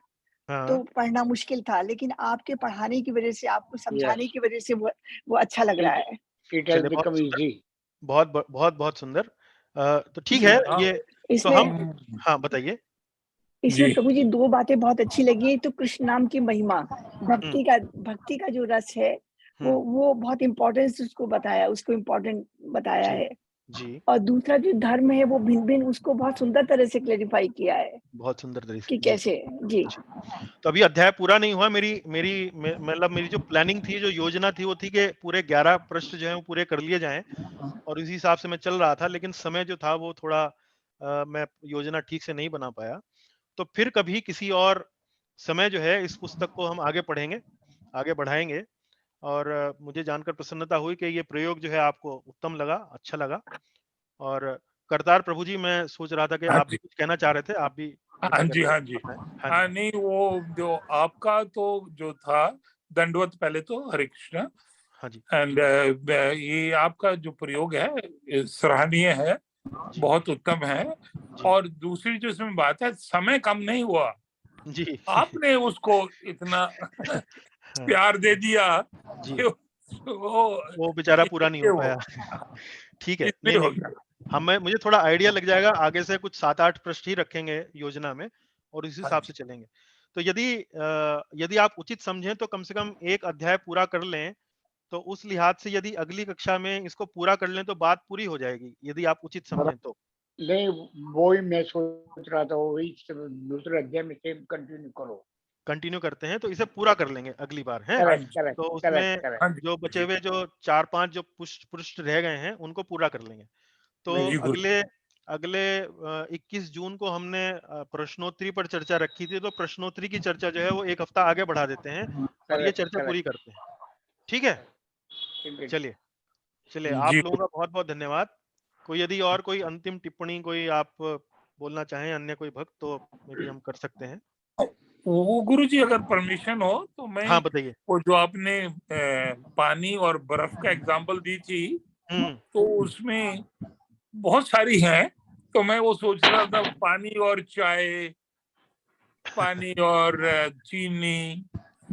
तो हाँ, पढ़ना मुश्किल था, लेकिन आपके पढ़ाने की वजह से, आपको समझाने Yes, की वजह से वो अच्छा लग रहा है। it has चलिए बहुत become सुंदर, easy. बहुत सुंदर। तो ठीक जी। है, हाँ। ये तो इसमें हम हाँ, बताइए। इसमें जी। प्रभु जी दो बातें बहुत अच्छी लगी। एक तो कृष्ण नाम की महिमा, भक्ति का जो रस है वो बहुत इम्पोर्टेंस उसको बताया, उसको इम्पोर्टेंट बताया जी, है। जी, और दूसरा जो धर्म है वो भिन्न-भिन्न, उसको बहुत सुंदर तरह से क्लेरिफाई किया है बहुत सुंदर तरीके कि से। जी, कैसे। जी। जी। तो अभी अध्याय पूरा नहीं हुआ। मेरी मेरी मतलब मेरी जो प्लानिंग थी, जो योजना थी, वो थी कि पूरे 11 पृष्ठ जो हैं वो पूरे कर लिए जाएँ और इसी हिसाब से मैं चल रहा था, लेकिन समय जो था वो थोड़ा मैं योजना ठीक से नहीं बना पाया। तो फिर कभी किसी और समय जो है इस पुस्तक को हम आगे पढ़ेंगे, आगे बढ़ाएँगे और मुझे जानकर प्रसन्नता हुई कि ये प्रयोग जो है आपको उत्तम लगा, अच्छा लगा। और करतार प्रभु जी, मैं सोच रहा था कि हाँ आप भी जी। कुछ कहना चाह रहे थे, आप भी हाँ कृपया जी। करके हाँ जी। बताएँ। हाँ हाँ जी, नहीं, वो जो आपका तो जो था दंडवत, पहले तो हरे कृष्णा। हाँ जी, एंड ये आपका जो प्रयोग है ये सराहनीय है, जी, बहुत उत्तम है। जी, और दूसरी जो इसमें बात है, समय कम नहीं हुआ, जी। आपने उसको इतना हाँ, प्यार दे दिया जी, कि वो बेचारा पूरा नहीं इसलिए हो वो पाया। ठीक है, इसलिए हो नहीं, गया। हमें मुझे थोड़ा आइडिया लग जाएगा, आगे से कुछ 7-8 पृष्ठ ही रखेंगे योजना में और इस हाँ हिसाब से जी। चलेंगे। तो यदि आप उचित समझें तो कम से कम एक अध्याय पूरा कर लें, तो उस लिहाज से यदि अगली कक्षा में इसको पूरा कर लें तो बात पूरी हो जाएगी, यदि आप उचित समझें तो। नहीं, वो ही मैं सोच रहा था, वही दूसरे अध्याय में सेम कंटिन्यू करो। कंटिन्यू करते हैं, तो इसे पूरा कर लेंगे अगली बार, हैं? हाँ करेक्ट, जी। करेक्ट, तो करेक्ट, उसमें करेक्ट। हाँ जी। जो बचे हुए जो 4-5 जो पृष्ठ रह गए हैं, उनको पूरा कर लेंगे। तो जी गुरु। अगले अगले 21 जून को हमने प्रश्नोत्तरी पर चर्चा रखी थी, तो प्रश्नोत्तरी की चर्चा जो है वो 1 हफ्ता आगे बढ़ा देते हैं और ये करेक्ट, चर्चा पूरी करेक्ट। करते हैं। ठीक है? ठीक है। चलिए, चलिए जी आप लोगों का बहुत-बहुत धन्यवाद। कोई यदि और कोई अंतिम टिप्पणी कोई आप बोलना चाहें, अन्य कोई भक्त, तो मे बी हम कर सकते हैं। वो गुरु जी, अगर परमिशन हो तो मैं हाँ, बताइए। वो जो आपने पानी और बर्फ का एग्जांपल दी थी, हुँ, तो उसमें बहुत सारी हैं, तो मैं वो सोच रहा था पानी और चाय, पानी और चीनी।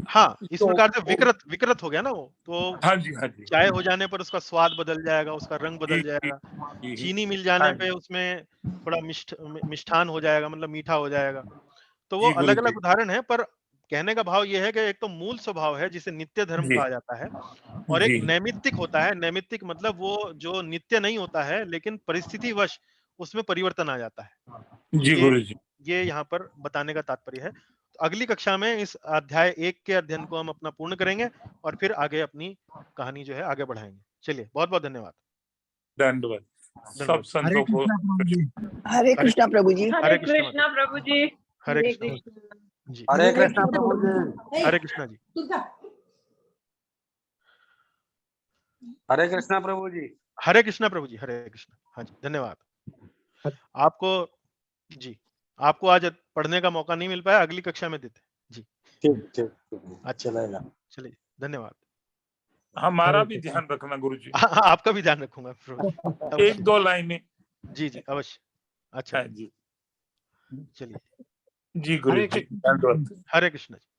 हाँ, इस तो प्रकार से विकृत हो गया ना वो, तो हाँ जी। हाँ जी। चाय हो जाने पर उसका स्वाद बदल जाएगा, उसका रंग जी बदल जी जाएगा। जी। चीनी मिल जाने हाँ पे उसमें थोड़ा मिष्ठान हो जाएगा, मतलब मीठा हो जाएगा। तो वो जी गुरु जी। अलग-अलग उदाहरण है, पर कहने का भाव ये है कि एक तो मूल स्वभाव है जिसे नित्य धर्म जी कहा जाता है और एक जी नैमित्तिक होता है। नैमित्तिक मतलब वो जो नित्य नहीं होता है, लेकिन परिस्थितिवश उसमें परिवर्तन आ जाता है। जी ये गुरु जी। ये यहाँ पर बताने का तात्पर्य है। तो अगली कक्षा में इस अध्याय 1 के अध्ययन को हम अपना पूर्ण करेंगे और फिर आगे अपनी कहानी जो है आगे बढ़ाएँगे। चलिए, बहुत-बहुत धन्यवाद। दंडवत सब दंडवत। हरे संतों को। कृष्णा प्रभु जी। हरे हरे कृष्णा प्रभु जी। हरे कृष्ण माता। प्रभु जी। हरे हरे कृष्ण माता। कृष्णा। जी, हरे कृष्णा प्रभु जी। हरे कृष्णा जी। हरे कृष्णा प्रभु जी। हरे कृष्णा प्रभु जी, हरे कृष्णा। हाँ जी, धन्यवाद। आपको जी, आपको आज पढ़ने का मौका नहीं मिल पाया, अगली कक्षा में देते हैं। जी, ठीक ठीक ठीक, अच्छा, चलेगा। चलिए, धन्यवाद। हमारा भी ध्यान रखना गुरु जी, आपका भी ध्यान रखूँगा प्रभु जी, अवश्य। 1-2 लाइनें। जी, जी, अवश्य। अच्छा, हाँ जी। चलिए, जी गुरु हरे जी, कृष्णा। दंडवत। हरे कृष्ण जी।